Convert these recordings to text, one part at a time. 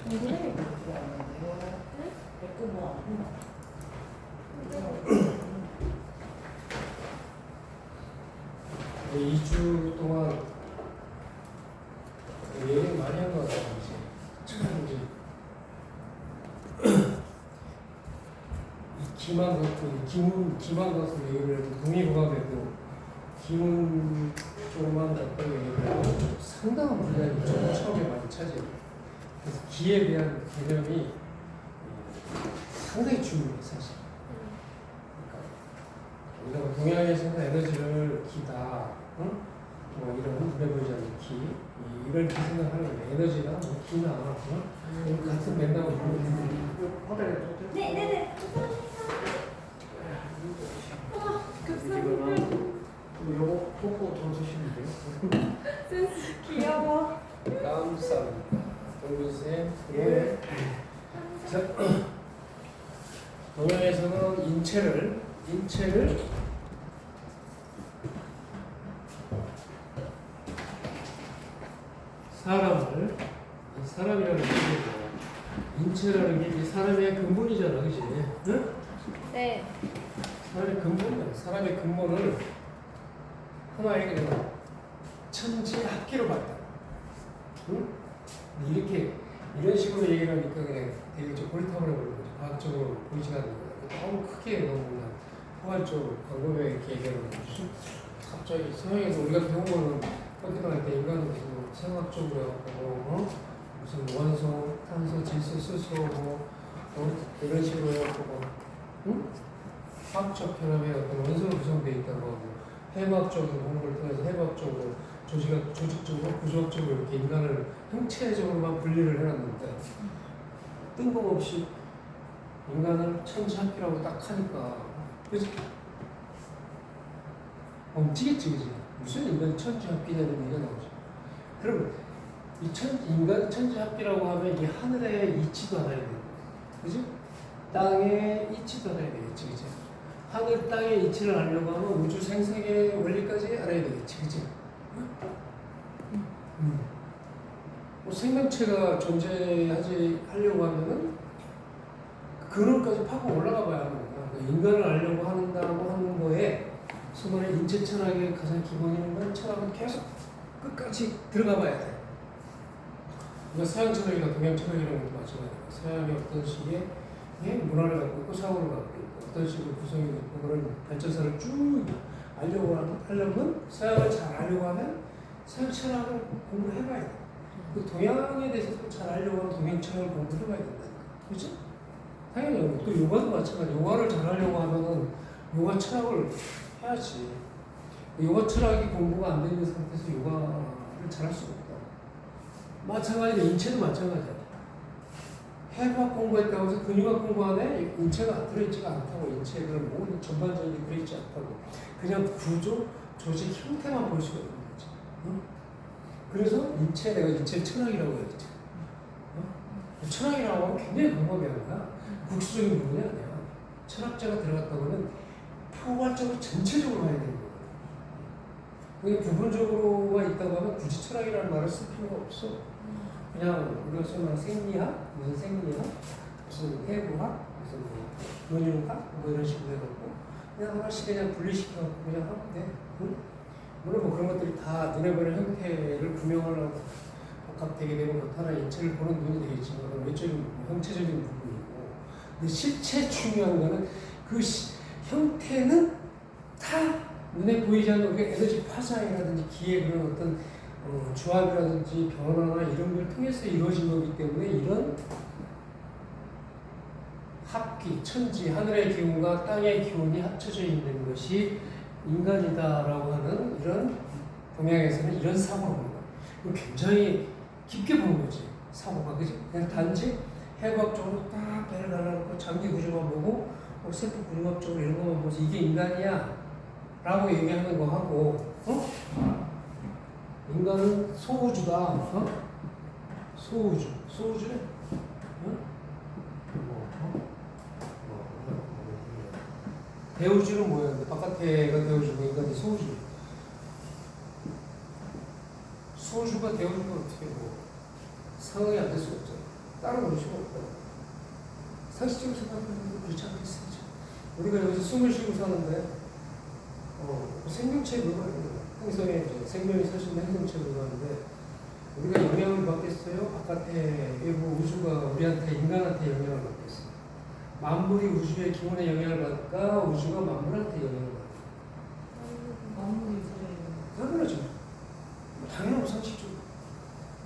그래? 네, 2주 동안 여행 많이 한 것 같아요. 참 이제 기만 같은 기만 같은 얘기를 해도 동의보감에도 기문 쪽만 어떤 얘기를 해도 상당한 분량이 좀 처음에 많이 차지해요. 그래서 기에 대한 개념이 상당히 중요해요, 사실. 그러니까 우리가 동양에서는 에너지를 기다, 응? 뭐 이런 눈에 보이지 않는 기, 이런 기 생각하는 에너지가 뭐 기나 응? 같은 맥락을 보는 네네네. 요거 보고 더 주시면 돼요. 센스 귀여워. 감사합니다. 동민쌤. 예. 자, 동양에서는 인체를 사람이라는 게 인체라는 게 사람의 근본이잖아, 그지? 응? 네. 사람의 근본이야. 사람의 근본을 하나의 그냥 천지합계로 봤다. 응? 이렇게 이런 식으로 얘기를 하니까 그냥 되게 좀 골탕을 해버리는 거지. 과학적으로 보이지 않는 거야. 너무 크게 너무 그냥 포괄적으로 광범위하게 이렇게 얘기하는 거지. 갑자기 서양에서 우리가 배운 거는 학교 다닐 때 인간은 무슨 생학적으로 해갖고 무슨 원소, 탄소, 질소, 수소 이런 식으로 해갖고 응? 화학적 결합의 어떤 원소로 구성되어 있다고 하고 해부학적인 공부를 통해서 해부학적으로 조직적으로 구조학적으로 이렇게 인간을 형체적으로만 분리를 해놨는데 뜬금없이 인간을 천지합기라고 딱 하니까 그치? 찌겠지 그지? 무슨 인간이 천지합기냐는 얘기가 나오죠. 그럼 인간 천지합기라고 하면 이 하늘의 이치도 알아야 되는 거야. 그지? 땅의 이치도 알아야 되겠지 그지? 하늘 땅의 이치를 알려고 하면 우주 생태계의 원리까지 알아야 되겠지 그지? 뭐 생명체가 존재하지 하려고 하면은 근원까지 파고 올라가 봐야 하는 거야. 그러니까 인간을 알려고 한다고 하는 거에 수많은 인체 철학의 가장 기본인 건 철학은 계속 끝까지 들어가 봐야 돼. 그러니까 서양 철학이나 동양 철학이라는 것도 마찬가지야. 서양의 어떤 식의 문화를 갖고 있고 사고를 갖고 있고 어떤 식으로 구성이 있고 그런 발전사를 쭉 하려면 서양을 잘 알려고 하면 서양 철학을 공부를 해봐야 돼. 그 동양에 대해서도 잘 알려고 하면 동양 철학을 공부를 해봐야 된다니까. 그렇지? 당연히 또 요가도 마찬가지야. 요가를 잘 하려고 하면은 요가 철학을 해야지. 요가 철학이 공부가 안 되는 상태에서 요가를 잘 할 수가 없다. 마찬가지로 인체도 마찬가지야. 해부학 공부했다고 해서 근육학 공부 안에 인체가 들어있지가 않다고. 인체를 모든 전반적인 게 들어있지 않다고. 그냥 구조, 조직, 형태만 볼 수가 있는 거지. 응? 그래서 내가 인체 철학이라고 했지. 철학이라고 하면 굉장히 광범위한 거야. 국수적인 부분이 아니야. 철학자가 들어갔다고 하면 포괄적으로 전체적으로 봐야 되는 거야. 그게 부분적으로만 있다고 하면 굳이 철학이라는 말을 쓸 필요가 없어. 그냥 우리가 소위 생리학, 무슨 생리학, 무슨 해부학, 무슨 근육학, 뭐 이런 식으로 해갖고 그냥 하나씩 그냥 분리시켜갖고 그냥 하면 돼. 응? 물론 뭐 그런 것들이 다 눈에 보이는 형태를 구명하려고 복합되게 되고 나타나는 인체를 보는 눈이 되겠지만 외적인 형체적인 부분이고, 근데 실체 중요한 거는 그 형태는 다 눈에 보이지 않는 그 에너지 파장이라든지 기의 그런 어떤 조합이라든지 변화나 이런 걸 통해서 이루어진 거기 때문에 이런 합기, 천지, 하늘의 기운과 땅의 기운이 합쳐져 있는 것이 인간이다라고 하는 이런 동양에서는 이런 사고를 보는 거야. 굉장히 깊게 보는 거지, 사고가. 그지? 그냥 단지 해부학적으로 딱 배를 갈라놓고 장기 구조만 보고 세포 구조학적으로 이런 것만 보지 이게 인간이야 라고 얘기하는 거 하고, 인간은 소우주다. 소우주래? 대우주는 뭐야? 바깥에가 대우주고 인간이 소우주. 소우주가 대우주가 어떻게 뭐 상응이 안 될 수가 없잖아. 다른 걸 수가 없다. 상식적으로 생각하면 그렇지 않겠어요. 우리가 여기서 숨을 쉬고 사는데 생명체 그거예요. 행성에 이제 생명이 살 수 있는 행성체 그거인데 우리가 영향을 받겠어요? 바깥에 외부 우주가 우리한테 인간한테 영향을 받겠어요? 만물이 우주의 기운에 영향을 받을까? 우주가 만물한테 영향을 받을까? 만물이 당연하죠. 당연하고 상식적으로.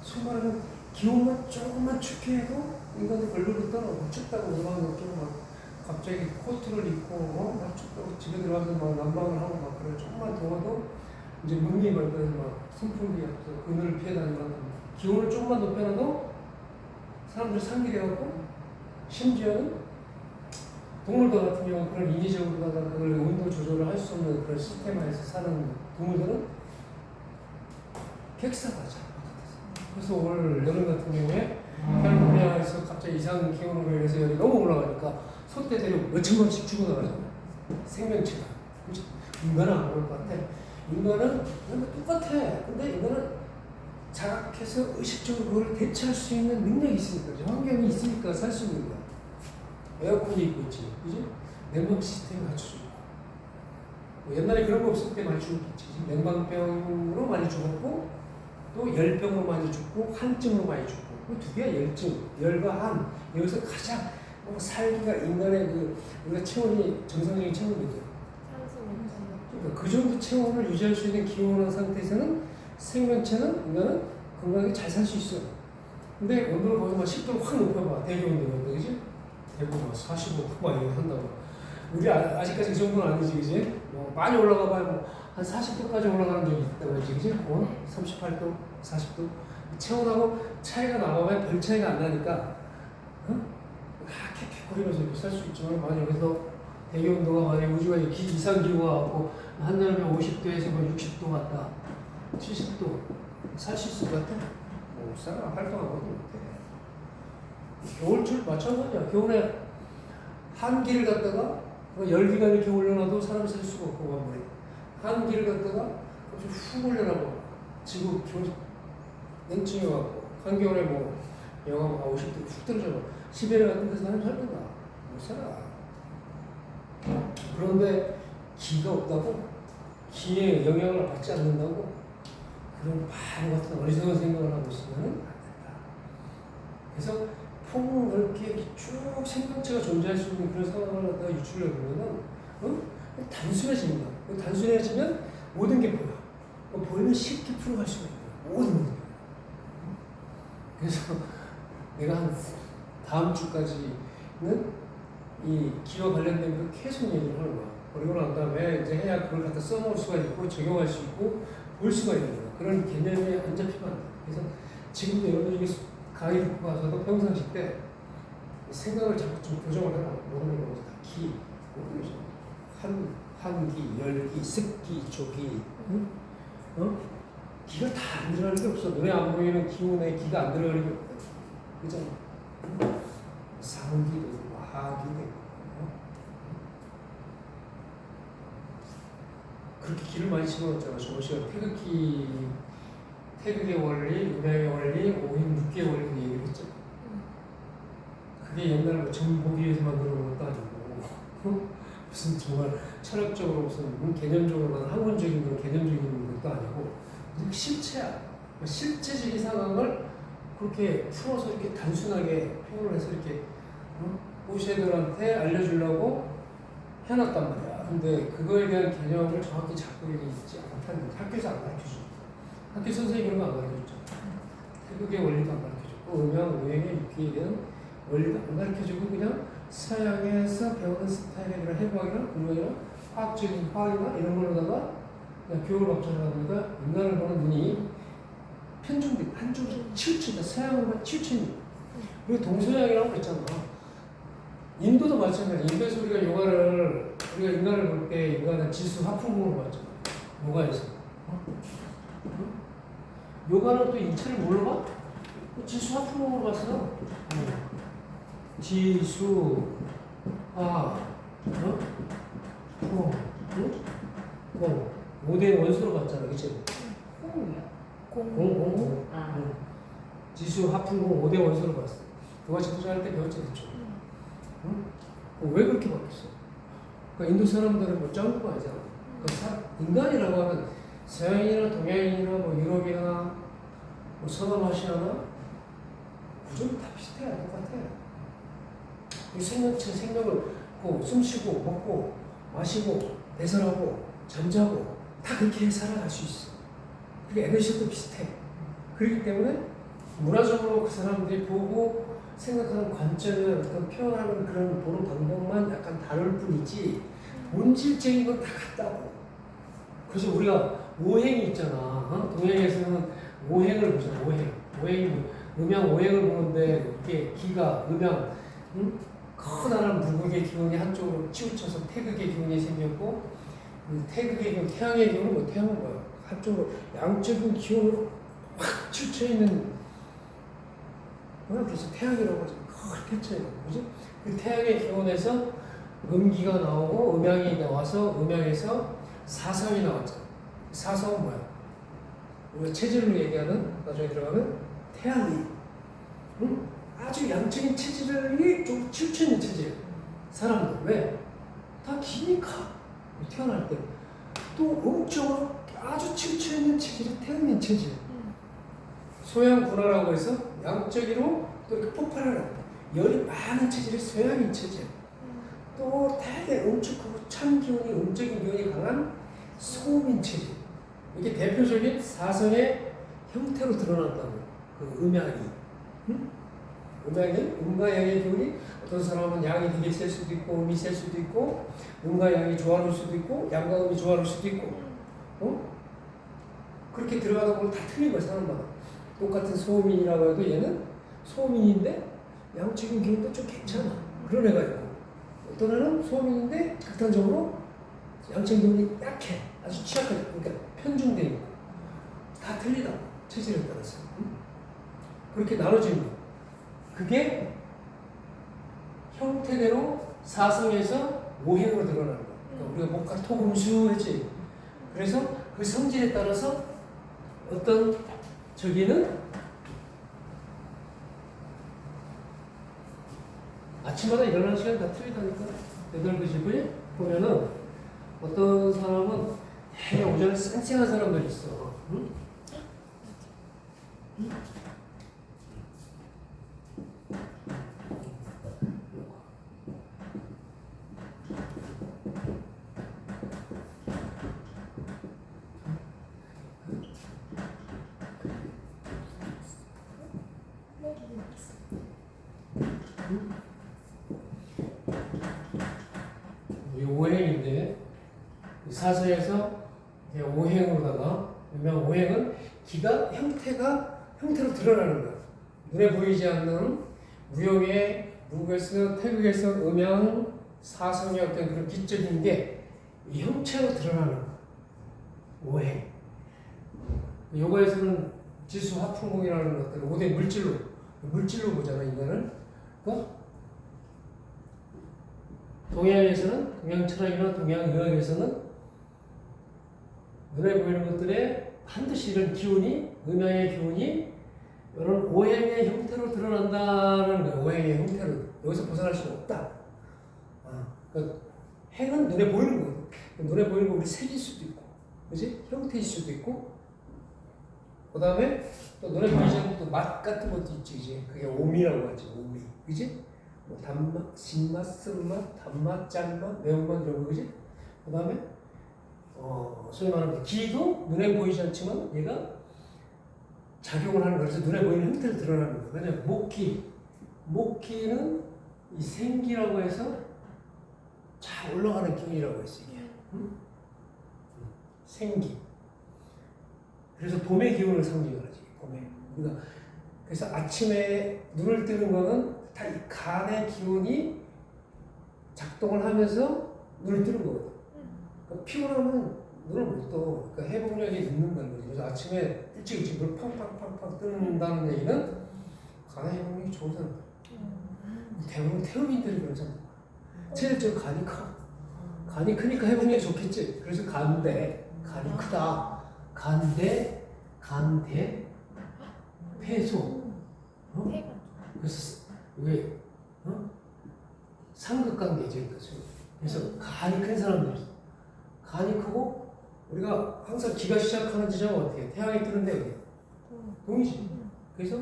수많은 기온만 조금만 춥게 해도 인간이 벌벌 떠나고 춥다고 그러는 것처럼 막 갑자기 코트를 입고 막 춥다고 집에 들어가서 막 난방을 하고 막 그래. 조금만 더워도 이제 눈이 벌벌 막 선풍기 앞에서 그늘을 피해 다니고 기온을 조금만 높여놔도 사람들이 상기돼갖고 심지어는 동물들 같은 경우 그런 인위적으로다가 그걸 온도 조절을 할 수 없는 그런 시스템 안에서 사는 동물들은 객사가 잘 바깥에서. 그래서 올 여름 같은 경우에 캘리포니아에서 갑자기 이상 기온으로 인해서 열이 너무 올라가니까 소떼들이 몇천 번씩 죽어나가잖아요. 생명체가. 그렇죠? 인간은 안 그럴 것 같아. 인간은 똑같아. 근데 인간은 자각해서 의식적으로 그걸 대처할 수 있는 능력이 있으니까, 환경이 있으니까 살 수 있는 거야. 에어컨이 있고 있지, 그지? 냉방 시스템이 갖춰져 있고. 뭐 옛날에 그런 거 없을 때 많이 죽었겠지. 냉방병으로 많이 죽었고, 또 열병으로 많이 죽고, 한증으로 많이 죽고. 그 두 개야, 열증, 열과 한. 여기서 가장 살기가 인간의 우리가 체온이 정상적인 체온이죠. 그러니까 그 정도 체온을 유지할 수 있는 기온한 상태에서는 생명체는 인간은 건강하게 잘 살 수 있어요. 근데 온도를 거기서 막 10도를 확 높여봐. 대기 온도가, 그지? 대구 막 45, 막 이렇게 한다고. 우리 아직까지 그 정도는 아니지, 그지? 뭐 많이 올라가 봐야 뭐한 40도까지 올라가는 적이 있다고 했지, 그지? 38도, 40도. 체온하고 차이가 나가면 별 차이가 안 나니까, 킥킥거리면서 이렇게 살 수 있지만, 만약 여기서 대기 온도가 만약 우주가 이상 기후가 왔고, 한여름에 50도에서 뭐 60도 갔다, 70도 살 수 있을 것 같아? 못 살아. 활동하고도 못해. 겨울철 마찬가지야. 겨울에 한기를 갖다가 열기가 이렇게 올려놔도 사람이 살 수가 없고, 만물이. 한기를 갖다가 훅 올려놔봐. 지구 냉증이 와갖고, 한겨울에 뭐 영하 50도 훅 떨어져. 시베리아 같은 데서 사람이 살던가. 못 살아. 그런데 기가 없다고? 기에 영향을 받지 않는다고? 그런 바보 같은 어리석은 생각을 하고 있으면 안 된다. 그래서 폭넓게 쭉 생명체가 존재할 수 있는 그런 상황을 갖다가 유출해 보면은, 단순해집니다. 단순해지면 모든 게 보여. 보이면 쉽게 풀어갈 수가 있어요. 모든 게. 그래서 내가 한 다음 주까지는 이 기와 관련된 거 계속 얘기를 하는 거야. 그리고 난 다음에 이제 해야 그걸 갖다 써먹을 수가 있고 적용할 수 있고 볼 수가 있는 거야. 그런 개념이 안 잡히면 안 돼. 그래서 지금도 여러분이 강의 듣고 가서도 평상시 때 생각을 자꾸 좀 교정을 해라. 모르는 거 다 기, 한기, 열기, 습기, 조기, 기가 다 안 들어가는 게 없어. 눈에 안 보이는 기운에 기가 안 들어가는 게 없다. 그잖아. 상기도 있고, 하기도 있고. 그렇게 기를 많이 집어넣었잖아. 저번 시간 태극의 원리, 음양의 원리, 오행 육계의 원리를 얘기를 했죠. 그게 옛날 뭐 정보기 위해서 만들어 놓은 것도 아니고, 무슨 정말 철학적으로 무슨 개념적으로 학문적인 그런 개념적인 것도 아니고, 실체야. 실체적인 상황을 그렇게 풀어서 이렇게 단순하게 표현을 해서 이렇게 오시애들한테 알려주려고 해놨단 말이야. 근데 그거에 대한 개념을 정확히 잡고 있지 않다는 거지. 학교에서 안 가르쳐줘. 학교 선생님이 그런 거 안 가르쳐줬죠. 태극의 원리도 안 가르쳐줬고, 음양, 오행의 육기에 대한 원리도 안 가르쳐주고, 그냥 서양에서 배우는 스타일의 그런 해부학이나 공부이나 화학적인 화학이나 이런 걸로다가 그냥 교육을 받잖아. 그러니까 인간을 보는 눈이 편중돼, 한쪽으로 치우친다. 서양으로만 치우친다. 그리고 동서양이라고 그랬잖아. 인도도 마찬가지야. 인도에서 우리가 인간을 볼 때 인간은 지수 화풍으로 봤잖아. 요가에서. 요가는 또 인체를 뭘로 봐? 지수 화풍으로 봤어. 지수, 공. 5대 원수로 봤잖아. 그치? 콩이요? 공. 지수 화풍공 5대 원수로 봤어. 두 가지 도전할 때 배웠지 대충. 응? 왜 그렇게 바뀌었어? 그러니까 인도 사람들은 뭐 짱구가 아니잖아. 인간이라고 하면 서양인이나 동양인이나 뭐 유럽이나 뭐 서남아시아나 구조는 다 비슷해. 똑같아. 이 생명체 생명을 숨쉬고 먹고 마시고 배설하고 잠자고 다 그렇게 살아갈 수 있어. 그게 에너지도 비슷해. 그렇기 때문에 문화적으로 그 사람들이 보고 생각하는 관점을 어떤 표현하는 그런 보는 방법만 약간 다를 뿐이지 본질적인 건 다 같다고. 그래서 우리가 오행이 있잖아. 어? 동양에서는 오행을 보잖아. 오행이 뭐 음양 오행을 보는데 이게 기가 음양 커다란 북극의 기운이 한쪽으로 치우쳐서 태극의 기운이 생겼고 그 태극의 기운, 태양의 기운은 뭐 태양은 뭐야? 한쪽으로 양적인 기운으로 확 치우쳐 있는 그래서 태양이라고 하죠. 그렇게 쳐요. 그지? 그 태양의 기운에서 음기가 나오고 음양이 나와서 음양에서 사성이 나왔죠. 사성은 뭐야? 우리가 체질로 얘기하는 나중에 들어가면 태양이 아주 양적인 체질이 좀 치우쳐 있는 체질. 사람들 왜? 다 기니까 태어날 때 또 음적으로 아주 치우쳐 있는 체질이 태양인 체질. 소양분화라고 해서 양적으로 또 이렇게 폭발하는 열이 많은 체질이 소양인 체질. 또 되게 음축하고 찬 기운이 음적인 기운이 강한 소음인 체질. 이게 대표적인 사성의 형태로 드러난다고. 그 음양이. 음양이 음과 양의 기운이 어떤 사람은 양이 되게 셀 수도 있고 음이 셀 수도 있고 음과 양이 조화로울 수도 있고 양과 음이 조화로울 수도 있고 그렇게 들어가다 보면 다 틀린 거야 사람마다. 똑같은 소음인이라고 해도 얘는 소음인인데 양적인 기운도 좀 괜찮아. 그런 애가 있고 어떤 애는 소음인인데 극단적으로 양적인 기운이 약해. 아주 취약하게. 그러니까 편중되어 있고 다 틀리다. 체질에 따라서. 그렇게 나눠지는 거. 그게 형태대로 사성에서 오행으로 드러나는 거야. 그러니까 우리가 목화 토금수 했지. 그래서 그 성질에 따라서 어떤 저기는 아침마다 일어나는 시간이 다 틀리다니까. 8시 10분에 보면은 어떤 사람은 되게 오전에 쌩쌩한 사람들이 있어. 응? 이 오행인데 사서에서 오행으로다가 유명 오행은 기가 형태로 드러나는 거야. 눈에 보이지 않는 무형의 무극에서 태극에서 음양 사성의 어떤 그런 기적인 게 이 형체로 드러나는 거야. 오행. 요거에서는 지수 화풍공이라는 어떤 5대 물질로 보잖아 인간을. 동양에서는 동양 철학이나 동양 의학에서는 눈에 보이는 것들에 반드시 이런 기운이 음양의 기운이 이런 오행의 형태로 드러난다는 거예요. 오행의 형태로 여기서 벗어날 수가 없다. 그러니까 행은 눈에 보이는 거거든. 눈에 보이는 거 우리 색일 수도 있고, 그렇지? 형태일 수도 있고. 그 다음에 또 눈에 보이지 않는 또 맛 같은 것도 있지, 이제 그게 오미라고 하지, 오미, 그렇지? 뭐 단맛, 신맛, 쓴맛, 단맛, 짠맛, 매운맛 이런 거, 그지? 그 다음에 소위 말하는 기도 눈에 보이지 않지만 얘가 작용을 하는 거야. 그래서 눈에 보이는 형태로 드러나는 거야. 왜냐면 목기는 이 생기라고 해서 잘 올라가는 기운이라고 했어 이게. 생기. 그래서 봄의 기운을 상징하지. 봄에. 우리가 그래서 아침에 눈을 뜨는 거는 다 이 간의 기운이 작동을 하면서 눈을 뜨는 거거든. 그러니까 피곤하면 눈을 못 떠. 그러니까 회복력이 늦는다는 거지. 그래서 아침에 일찍 물 팡팡팡팡 뜨는다는 얘기는 간의 회복력이 좋다는 거야. 대부분 태음인들이 그러잖아. 체질적으로 간이 커. 간이 크니까 회복력이 좋겠지. 그래서 간이 크다. 간대, 폐소. 그래서 이게 상극관계적인 거죠. 그래서 간이 큰 사람들이 있어. 간이 크고 우리가 항상 기가 시작하는 지점은 어떻게? 태양이 뜨는데 어디? 동이지. 그래서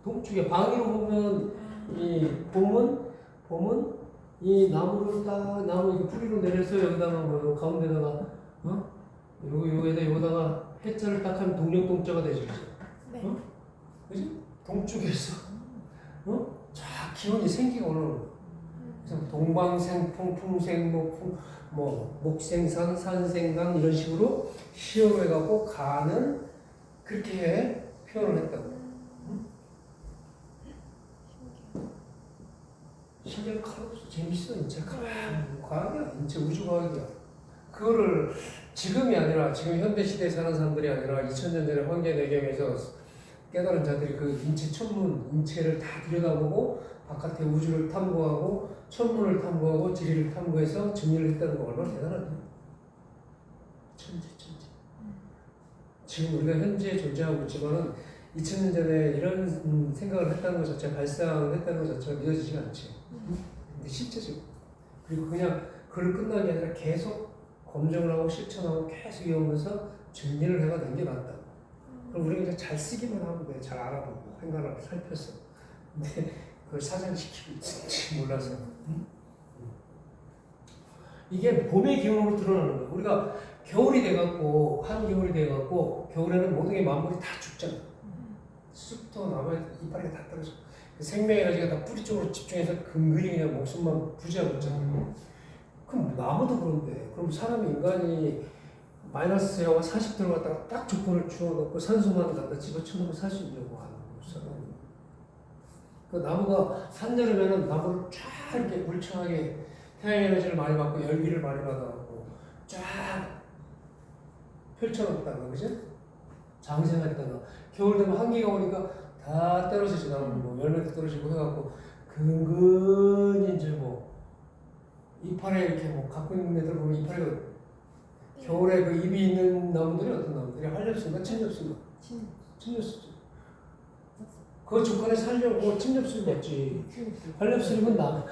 동쪽에 방위로 보면 이 봄은 이 나무를 딱 나무 이렇게 뿌리로 내려서 여기다가 뭐 가운데다가 여기다가 해자를 딱 하면 동력동자가 되죠. 네. 그지? 동쪽에서 쫙 기운이 생기가 올라오는 거야. 그래서 동방생풍, 풍생목, 목생산, 산생강 이런 식으로 시어로 해갖고 가는 그렇게 표현을 했다고. 신기한 칼국수 재밌어. 진짜 과학이야. 진짜 우주과학이야. 그거를 지금이 아니라 지금 현대시대에 사는 사람들이 아니라 2000년 전에 황제내경에서 깨달은 자들이 그 인체 천문, 인체를 다 들여다보고 바깥의 우주를 탐구하고 천문을 탐구하고 지리를 탐구해서 정리를 했다는 거 얼마나 대단하냐. 천재. 지금 우리가 현재 존재하고 있지만은 2000년 전에 이런 생각을 했다는 것 자체가 발상을 했다는 것 자체가 믿어지지가 않지. 근데 실제적으로. 그리고 그냥 그걸 끝난 게 아니라 계속 검증을 하고 실천하고 계속 이어오면서 정리를 해가 남겨놨다. 그럼 우리가 이제 잘 쓰기만 하면 돼. 잘 알아보고 생각을 살펴서. 근데 그걸 사장시키고 있을지 몰라서. 이게 봄의 기운으로 드러나는 거야. 우리가 겨울이 돼갖고 한겨울이 돼갖고 겨울에는 모든 게 만물이 다 죽잖아. 쑥도 나무에 이파리가 다 떨어져. 생명의 에너지가 다 뿌리 쪽으로 집중해서 근근히 그냥 목숨만 부지하고 있잖아. 그럼 나무도 그런데 그럼 사람이 인간이 마이너스 영하 40 들어갔다가 딱 조건을 주워놓고 산소만 갖다 집어쳐놓고 살 수 있냐고 하는 거잖아. 그 나무가 한여름에는 나무를 쫙 이렇게 물창하게 태양 에너지를 많이 받고 열기를 많이 받아갖고 쫙 펼쳐놓다가 그지? 장생했다가 겨울 되면 한기가 오니까 다 떨어지지. 나무 뭐 열매도 떨어지고 해갖고 근근히 이제 뭐 이파리 이렇게 뭐 갖고 있는 애들 보면 이파리가 겨울에 그 잎이 있는 나무들이 어떤 나무들이 한엽수인가 침엽수인가? 침엽수죠. 그 조건에 살려고 침엽수를 먹지. 한엽수잎은 나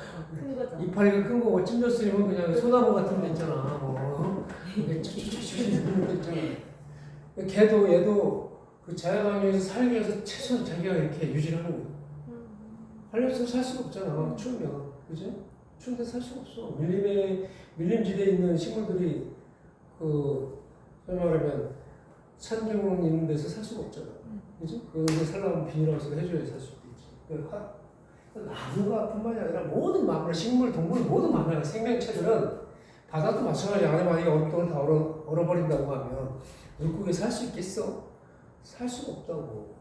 이파리가 큰 거고 침엽수잎은 그냥 소나무 같은 데 있잖아. 뭐 있잖아. 걔도 얘도 그 자연환경에서 살기 위해서 최소한 자기가 이렇게 유지를 하는 거야. 한엽수는 살 수가 없잖아. 추우면. 그지? 추운데 살 수가 없어. 밀림지대에 있는 식물들이 소위 말하면 산경 있는 데서 살 수가 없잖아. 그지? 그런데 살려면 비닐하우스를 해줘야 살 수도 있지. 나무가 뿐만이 아니라 모든 만물, 식물, 동물, 모든 만물, 생명체들은 바다도 마찬가지. 안에 만약에 얼음덩을 다 얼어버린다고 하면 물고기에 살 수 있겠어? 살 수가 없다고.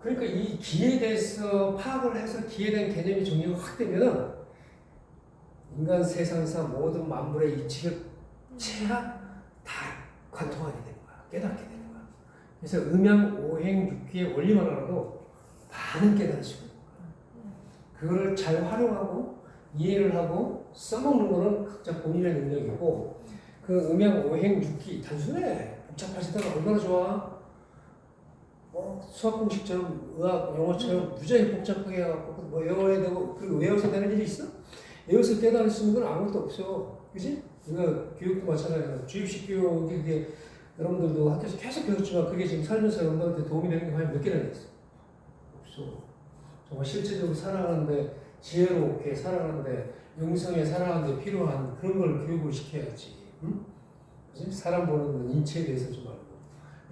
그러니까 이 기에 대해서 파악을 해서 기에 대한 개념이 정리가 확 되면은 인간 세상에서 모든 만물의 이치가 다 관통하게 되는 거야. 깨닫게 되는 거야. 그래서 음양, 오행, 육기의 원리만 알아도 많은 깨달을 수 있는 거야. 그거를 잘 활용하고 이해를 하고 써먹는 거는 각자 본인의 능력이고 그 음양, 오행, 육기 단순해. 복잡하시다가 얼마나 좋아. 수학 공식처럼 의학, 영어처럼 무지하게 복잡하게 해갖고 뭐 외워야 되고 그리고 외워서 되는 일이 있어? 외워서 깨달을 수 있는 건 아무것도 없어. 그지? 이거 교육도 마찬가지야. 주입식 교육이 그게 여러분들도 학교에서 계속 배웠지만 그게 지금 살면서 여러분들한테 도움이 되는 게 과연 몇 개나 있어? 없어. 정말 실제적으로 살아가는데 지혜롭게 살아가는데 영성에 살아가는데 필요한 그런 걸 교육을 시켜야지. 응? 그지? 사람 보는 건 인체에 대해서 좀 알고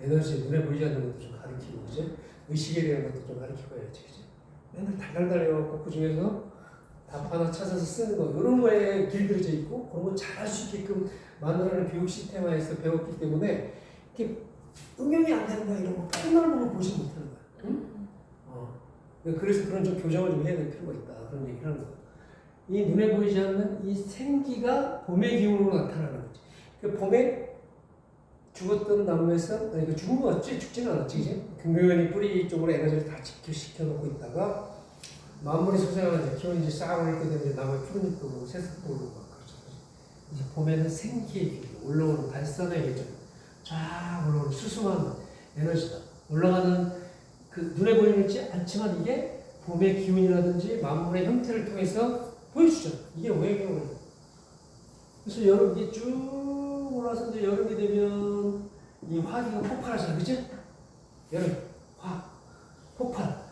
에너지 눈에 보이지 않는 것도 좀 가르치고 그지? 의식에 대한 것도 좀 가르치고 해야지. 그지? 맨날 달달달해갖고 그 중에서 답 하나 찾아서 쓰는 거 이런 거에 길들여져 있고 그런 거 잘할 수 있게끔 만들어내는 교육 시스템화에서 배웠기 때문에 이렇게 응용이 안 되는 거야. 이런 거 맨날 보면 보지 못하는 거야. 응? 그래서 그런 좀 교정을 좀 해야 될 필요가 있다. 그런 얘기를 하는 거야. 이 눈에 보이지 않는 이 생기가 봄의 기운으로 나타나는 거지. 그 봄에 죽었던 나무에서 그 죽은 거 같지? 죽지는 않았지, 그지? 근근히 뿌리 쪽으로 에너지를 다 집결시켜 놓고 있다가 만물이 소생하는 기운이 이제 싹 올리게 되면 나무에 푸른 잎도 오고 새싹도 오르고 막 그렇죠. 이제 봄에는 생기의 기운, 올라오는 발산의 계절, 쫙 올라오는 수승한 에너지다. 올라가는 그 눈에 보이지 않지만 이게 봄의 기운이라든지 만물의 형태를 통해서 보여주죠. 이게 오행의 기운이에요. 그래서 여름 이게 쭉 올라서 이제 여름이 되면 이 화기가 폭발하잖아요, 그치? 여름 화 폭발.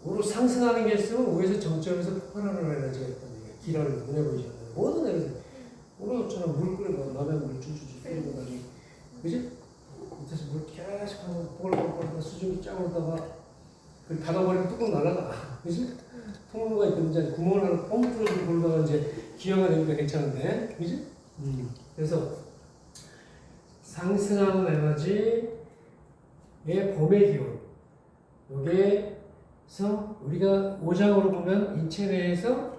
오로 상승하는 게 있으면 오에서 정점에서 폭발하는 에너지가 있다는 얘기예요. 기라는 눈에 보이지 않는 모든 에너지. 오로처럼 물 끓이고 남의 물 줄줄줄 끓이고 가지고, 그치? 밑에서 물 계속 하면 뽀글뽀글 수증기 쫙 오다가 그 닫아버리면 뚜껑 날아가. 그치? 통로가 있거든. 이제 구멍을 하나 뻥 뚫어주고 돌다가 이제 기화가 되니까 괜찮은데. 그치? 그래서 상승하는 에너지의 봄의 기운. 여기에서 우리가 오장으로 보면 인체 내에서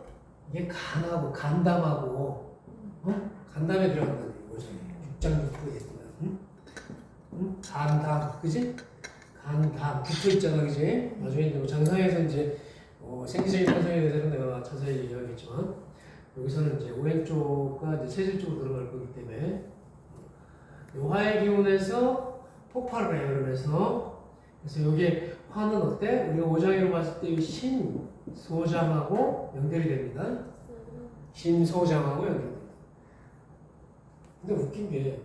이게 간하고 간담하고 간담에 들어간다는 거예요. 오장에. 육장육부에 있으면. 간담, 그지? 간담 붙어 있잖아, 그지? 나중에 이제 장상에서 이제 생기적인 현상에 대해서는 내가 자세히 얘기하겠지만 여기서는 이제 오행 쪽과 이제 세질 쪽으로 들어갈 거기 때문에 화의 기운에서 폭발을 해요. 그래서 여기에 화는 어때? 우리가 오장으로 봤을 때 신소장하고 연결이 됩니다. 신소장하고 연결됩니다. 근데 웃긴 게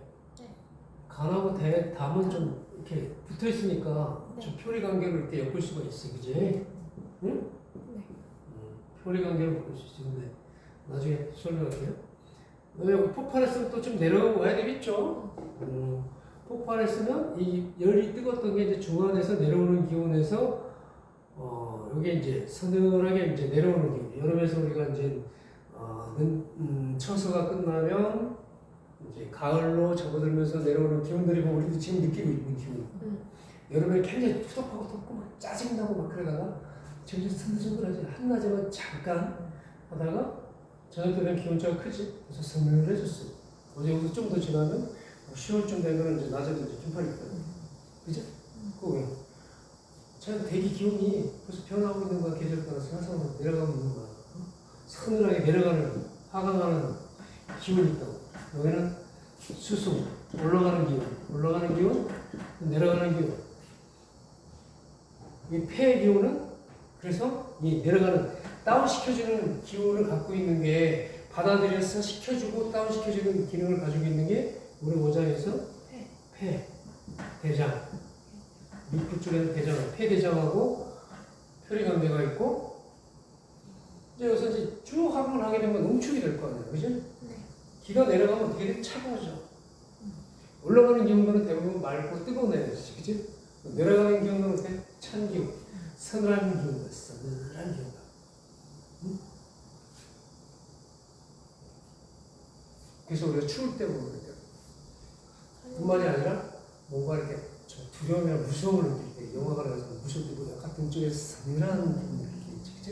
간하고 담은 좀 이렇게 붙어 있으니까 좀 표리 관계로 이렇게 엮을 수가 있어, 그지? 응? 네. 표리 관계로 엮을 수 있어. 근데 나중에 설명할게요. 왜 폭발했으면 또 좀 내려와야 되겠죠? 폭발했으면 이 열이 뜨겁던 게 이제 중앙에서 내려오는 기온에서 여기 이제 서늘하게 이제 내려오는 기운. 여름에서 우리가 이제 처서가 끝나면 이제 가을로 접어들면서 내려오는 기운들이 뭐 우리도 지금 느끼고 있는 기운. 여름에 굉장히 푸석하고 덥고 막 짜증나고 막 그러다가 점점 서늘서늘하지. 한낮에만 잠깐 하다가 저녁 되면 기온차가 크지. 그래서 서늘해졌어. 어제 여기서 좀 더 지나면 10월쯤 되면 이제 낮에도 이제 균판이 있거든. 그죠? 그거 왜? 자, 대기 기온이 벌써 변하고 있는 거야. 계절 따라서 항상 내려가고 있는 거야. 서늘하게 내려가는, 하강하는 기운이 있다고. 여기는 수송, 올라가는 기운, 내려가는 기운. 이 폐의 기운은 그래서 이 내려가는 다운시켜주는 기운을 갖고 있는 게 받아들여서 시켜주고 다운시켜주는 기능을 가지고 있는 게 우리 오장에서 폐, 대장, 밑부 쪽에는 대장, 폐대장하고 표리관계가 있고 이제 여기서 이제 쭉 하강을 하게 되면 농축이 될 거 아니에요, 그죠? 기가 내려가면 어떻게 돼? 차가워져. 올라가는 기운들은 대부분 맑고 뜨거운 에너지지, 그치? 내려가는 기운은 어때? 찬 기운, 서늘한 기운, 서늘한 기운. 그래서 우리가 추울 때 보면 그래요. 뿐만이 아니라 뭔가 이렇게 좀 두려움이나 무서움을 느낄 때, 영화가 나와서 무서울 때 보면 약간 등 쪽에서 서늘한 기운을 느끼지, 그치?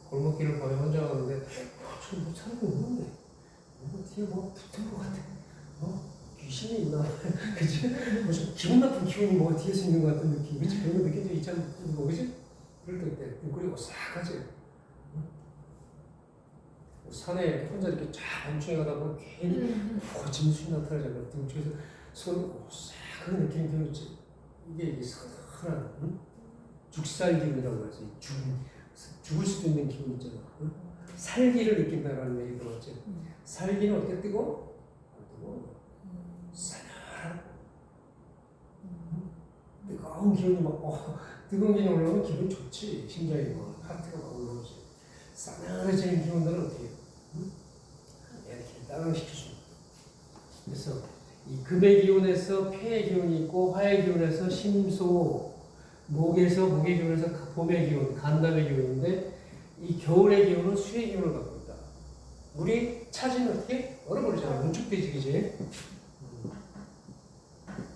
골목길을 밤에 혼자 가는데, 저기 뭐 사람이 없는데, 뒤에 뭐 붙은 것 같아. 귀신이 있나? 그치? 무슨 기분 나쁜 기운이 뭐 뒤에서 있는 것 같은 느낌. 그치? 그런 거 느낀 적 있지 않나? 뭐, 그치? 그럴 때 있대. 그리고 오싹하지? 산에 혼자 이렇게 쫙 엄청히 가다 보면 괜히 진수이 나타나잖아. 등 쪽에서 손 오싹한 느낌이 들었지. 이게 서늘한, 죽살 기운이라고 해서 죽을 수도 있는 기운 있잖아. 살기를 느낀다라는 얘기 들었지. 살기는 어떻게 뜨고? 싸늘한 뜨거운 기운이 막 뜨거운 기운이 올라오면 기분 좋지. 심장이 막 하트가 막 올라오지. 싸늘해지는 기운들은 어떻게 해요? 이렇게 다운시켜줍니다. 그래서 이 금의 기운에서 폐의 기운이 있고 화의 기운에서 심소, 목의 기운에서 봄의 기운, 간담의 기운인데 이 겨울의 기운은 수의 기운을 갖고 있다. 물이 차지면 어떻게? 얼어버리잖아. 농축되지, 그지?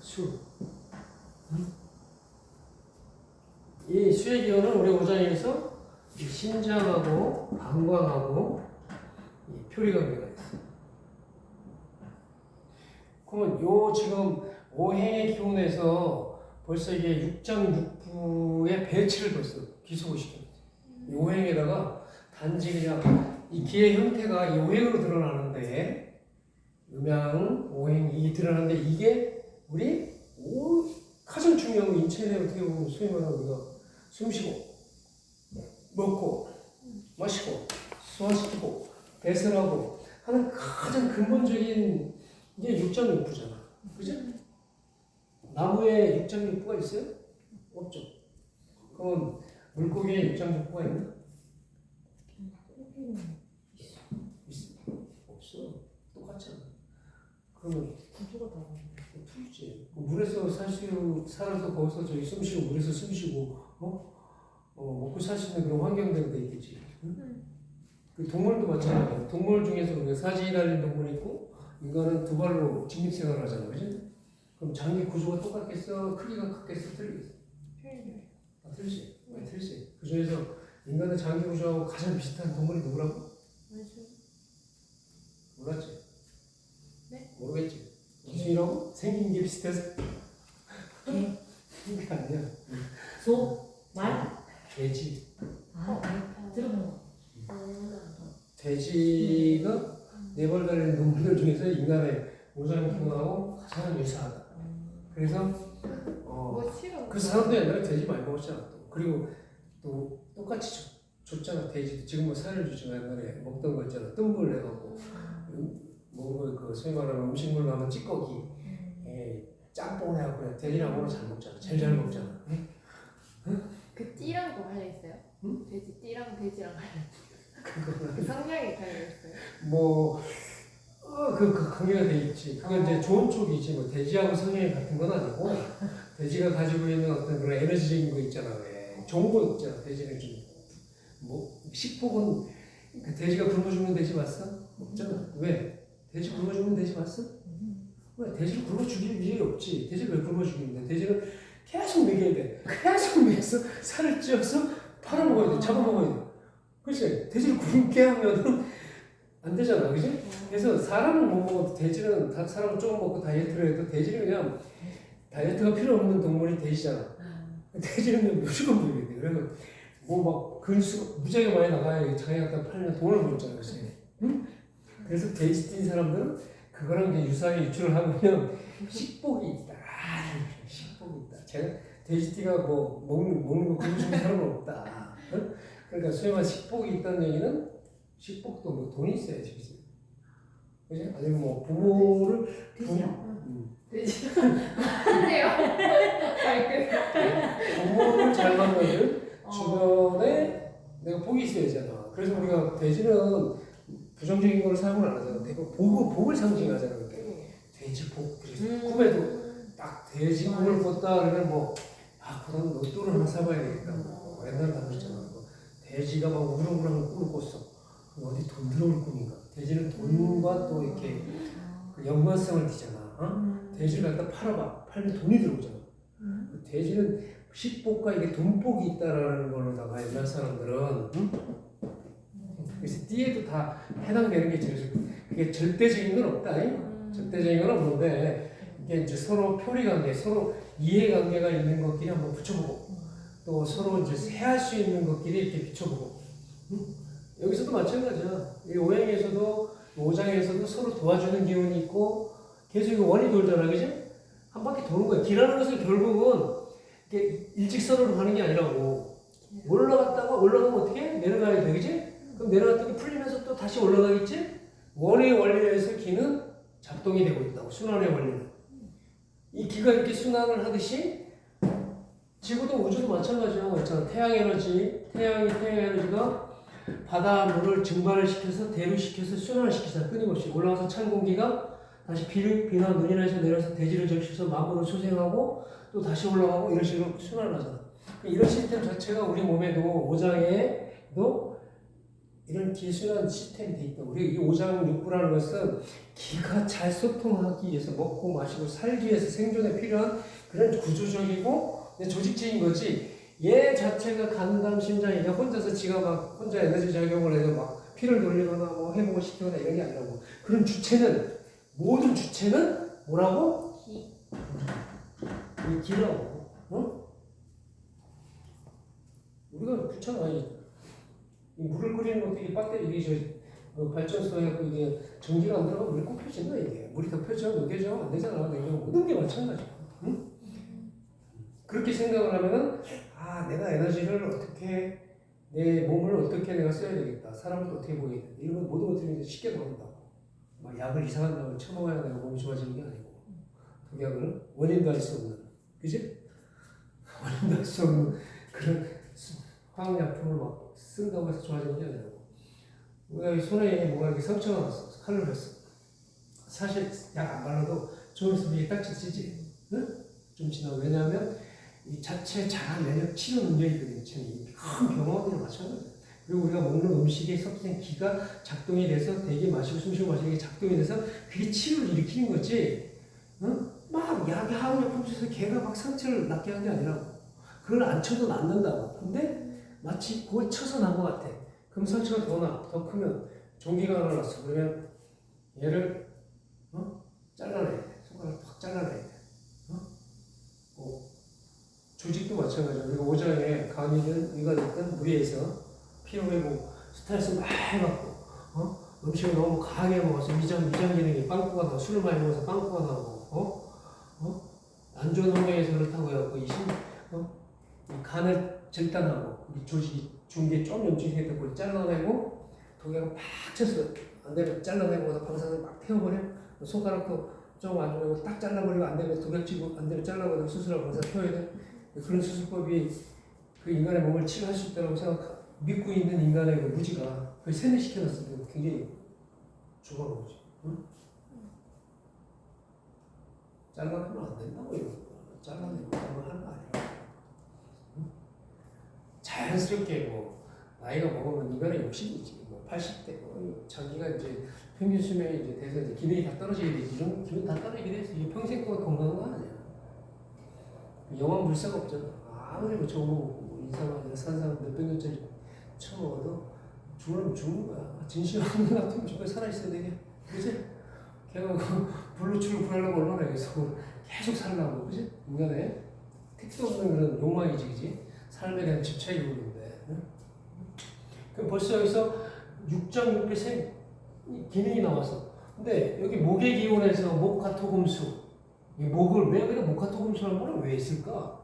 수. 이 수의 기운은 우리 오장에서 신장하고 방광하고 이 표리관계가 있어. 그러면 요 지금 오행의 기운에서 벌써 이게 육장육부의 배치를 벌써 기속을 시켰지. 이 오행에다가 단지 그냥 이 기의 형태가 이 오행으로 드러나는데 음양 오행이 드러나는데 이게 우리 가장 중요한 건 인체 내에 어떻게 보면 소위 말하는 우리가 숨쉬고 먹고 마시고 소화시키고 배설하고 하는 가장 근본적인 게 육장육부잖아. 그죠? 나무에 육장육부가 있어요? 없죠. 그럼 물고기에 육장육부가 있나? 있어? 없어. 똑같잖아. 그러면 구조가 다르네. 풀지. 물에서 살아서 거기서 저기 숨쉬고 물에서 숨쉬고 먹고 살 수 있는 그런 환경들이 돼 있겠지. 응? 그 동물도 마찬가지야. 동물 중에서 우리가 사지에 달린 동물이 있고 인간은 두 발로 직립생활을 하잖아, 그지? 그럼 장기 구조가 똑같겠어? 크기가 같겠어? 틀리겠어? 아, 틀리지. 왜 틀리지? 그 중에서 인간의 장기 구조하고 가장 비슷한 동물이 누구라고? 몰랐지? 네? 모르겠지? 무슨 이라고? 생긴 게 비슷해서? 그게 아니야. 소? 말? 돼지. 들어본 거. 돼지가 네 발 달린 동물들 중에서 인간의 오장 기능하고 가장 유사하다. 그래서 뭐 싫어. 그 사람도 옛날에 돼지 많이 먹었잖아. 또. 그리고 또 똑같이 줬잖아. 돼지도 지금 뭐 살을 주지만 옛날에 먹던 거 있잖아. 뜸불 내갖고 먹은 그 소위 말하는 음식물 나면 찌꺼기, 짬뽕 해갖고 그냥 돼지랑 오늘 잘 먹잖아. 제일 잘 먹잖아. 그 띠랑도 달려 있어요? 응? 돼지 띠랑 돼지랑 그거는 그 성향이 달려 있어요. 뭐 그 관계가 돼 있지. 그건 이제 좋은 쪽이지. 뭐 돼지하고 성향이 같은 건 아니고 돼지가 가지고 있는 어떤 그런 에너지적인 거 있잖아. 왜 좋은 거 있잖아. 돼지는 좀 뭐 식폭은 그 돼지가 굶어 죽는 돼지 봤어? 없잖아. 왜? 돼지 굶어 죽는 돼지 봤어? 왜? 돼지를 굶어 죽일 일이 없지. 돼지를 왜 굶어 죽이는데? 돼지는 계속 먹여야 돼. 계속 먹여서 살을 찌어서 팔아먹어야 돼. 잡아먹어야 돼. 그렇지? 돼지를 굶게 하면은 안 되잖아. 그지? 그래서 사람은 못 먹어도 돼지는 사람은 조금 먹고 다이어트를 해도 돼지는 그냥 다이어트가 필요 없는 동물이 돼지잖아. 돼지는 그냥 무조건 먹여야 돼. 그래서 뭐 막 근수 무지하게 많이 나가야 자기 갖다 팔면 돈을 벌잖아. 그치? 응? 그래서 돼지 뛴 사람들은 그거랑 이제 유사하게 유출을 하면 식복이 있다. 식복이 있다. 제가 돼지띠가 뭐 먹는 거 굶어 죽는 사람은 없다. 응? 그러니까 소위 말해 식복이 있다는 얘기는 식복도 뭐 돈이 있어야지. 그치? 그치? 아니면 뭐 부모를 돼지. 그래요? 부모를 잘 만나는 주변에 내가 복이 있어야 되잖아. 그래서 우리가 돼지는 부정적인 걸 사용을 안 하잖아. 대부분 복을 상징하잖아. 그게 돼지 복. 그래서 꿈에도 딱 돼지 복을 꿨다 그러면 그럼 로또를 하나 사봐야 되겠다. 옛날에 다 그랬잖아. 돼지가 막 우렁우렁 꿈을 꿨어. 어디 돈 들어올 꿈인가. 돼지는 돈과 또 이렇게 그 연관성을 띠잖아. 돼지를 갖다 팔아봐. 팔면 돈이 들어오잖아. 돼지는 식복과 이게 돈복이 있다라는 걸로다가 옛날 사람들은 그래서 띠에도 다 해당되는 게 제일 그게 절대적인 건 없다. 절대적인 건 없는데 이게 이제 서로 표리관계, 서로 이해관계가 있는 것끼리 한번 붙여보고 또 서로 이제 해할 수 있는 것끼리 이렇게 비춰보고 여기서도 마찬가지야. 이 오행에서도 오장에서도 서로 도와주는 기운이 있고 계속 이거 원이 돌잖아, 그지? 한 바퀴 도는 거야. 길하는 것은 결국은 이게 일직선으로 가는 게 아니라고 올라가면 어떻게 해? 내려가야 돼, 그지? 그럼 내려갔더니 풀리면서 또 다시 올라가겠지? 원의 원리에 의해서 기는 작동이 되고 있다고. 순환의 원리는. 이 기가 이렇게 순환을 하듯이 지구도 우주도 마찬가지야. 있잖아. 태양 에너지가 바다 물을 증발을 시켜서 대류시켜서 순환을 시키잖아. 끊임없이 올라가서 찬 공기가 다시 비나 눈이나 해서 내려서 대지를 적셔서 만물을 수생하고 또 다시 올라가고 이런 식으로 순환을 하잖아. 이런 시스템 자체가 우리 몸에도 오장에도 이런 기순환 시스템이 돼 있다고. 우리 이 오장 육부라는 것은 기가 잘 소통하기 위해서 먹고 마시고 살기 위해서 생존에 필요한 그런 구조적이고 조직적인 거지. 얘 자체가 간담 심장이 그냥 혼자서 지가 막 혼자 에너지 작용을 해서 막 피를 돌리거나 뭐 회복을 시키거나 이런 게 아니라고. 그런 모든 주체는 뭐라고? 이 기라고. 우리가 그렇잖아. 이 물을 끓이는 것도 이게 배터리 이게 발전소에 이게 전기가 안 들어가면 물이 꼭 펴진다 이게. 물이 더 펴져 녹여져 안 되잖아. 냉장고 모든 게 마찬가지야. 응? 그렇게 생각을 하면은 내가 에너지를 어떻게 내 몸을 어떻게 내가 써야 되겠다. 사람을 어떻게 보여야 되겠다. 이런 건 모든 것들이 이제 쉽게 나온다고. 막 약을 이상한 약을 처먹어야 내가 몸이 좋아지는 게 아니고 독약을 원인도 알 수 없는 그지? 원인도 알 수 없는 그런 화학약품을 막 쓴다고 해서 좋아지는 게 아니고 우리가 손에 뭔가 이렇게 상처가 났어. 칼을 했어. 사실 약 안 발라도 좀 있으면 이게 딱 찢지. 응? 좀 지나고. 왜냐하면 이 자체 자가 면역 치료 능력이 있거든요. 큰 경험이랑 마찬가지예요. 그리고 우리가 먹는 음식에 섭생 기가 작동이 돼서 대기 마시고 숨쉬고 마시는 게 작동이 돼서 그게 치료를 일으키는 거지. 응? 막 약이 화학약품 줘서 걔가 막 상처를 낫게 하는 게 아니라고. 그걸 안 쳐도 낫는다고. 근데 마치 그걸 쳐서 난 것 같아. 그럼 상처가 더 크면 종기가 하나 났어. 그러면 얘를 잘라내야 돼. 손가락 확 잘라내야 돼. 조직도 마찬가지야. 우리가 오장에 간이든 위가 됐든 무리해서 피로회복, 스트레스 많이 받고 음식을 너무 강하게 먹어서 위장 기능이 빵꾸가 나고 술을 많이 먹어서 빵꾸가 나고 안 좋은 환경에서 그렇다고 해갖고 이 간을 절단하고 우리 조직이 중기에 좀 염증이 생겼다 그걸 잘라내고 독약을 팍 쳐서 안 되면 잘라내고 방사선을 막 태워버려. 손가락도 좀 안 좋고 딱 잘라버리고 안 되면 독약 치고 안 되면 잘라버리고 수술하고 방사선 태워야 돼. 그런 수술법이 그 인간의 몸을 치료할 수 있다고 믿고 있는 인간의 그 무지가 그걸 세뇌시켜놨으면 굉장히 좁아온 거지. 응? 잘라내면 안 된다고 이거. 잘라내면 하는 거 아니라. 응? 자연스럽게 나이가 먹으면 인간의 욕심이지. 80대 자기가 이제 평균 수명이 이제 돼서 이제 기능이 다 떨어지게 되지. 이런 기능 다 떨어지게 돼서 이게 평생 동안 건강한 거 아니야. 영원 불사가 없잖아. 아무리 좋은 거 먹고 인사만 산 사람 몇백 년짜리 처먹어도 죽으면 죽는 거야. 진실한 것 같으면 저거 살아있어야 되게. 그지? 걔가 불로출을 구하려고 얼마나 계속 살려고. 그지? 인간의 택도 없는 그런 욕망이지. 그지? 삶에 대한 집착이 오는데. 응? 그럼 벌써 여기서 6.6배 기능이 나왔어. 근데 여기 목의 기원에서 목화토금수 이 목을 왜 그래 목화토금수라는 말을 왜 했을까?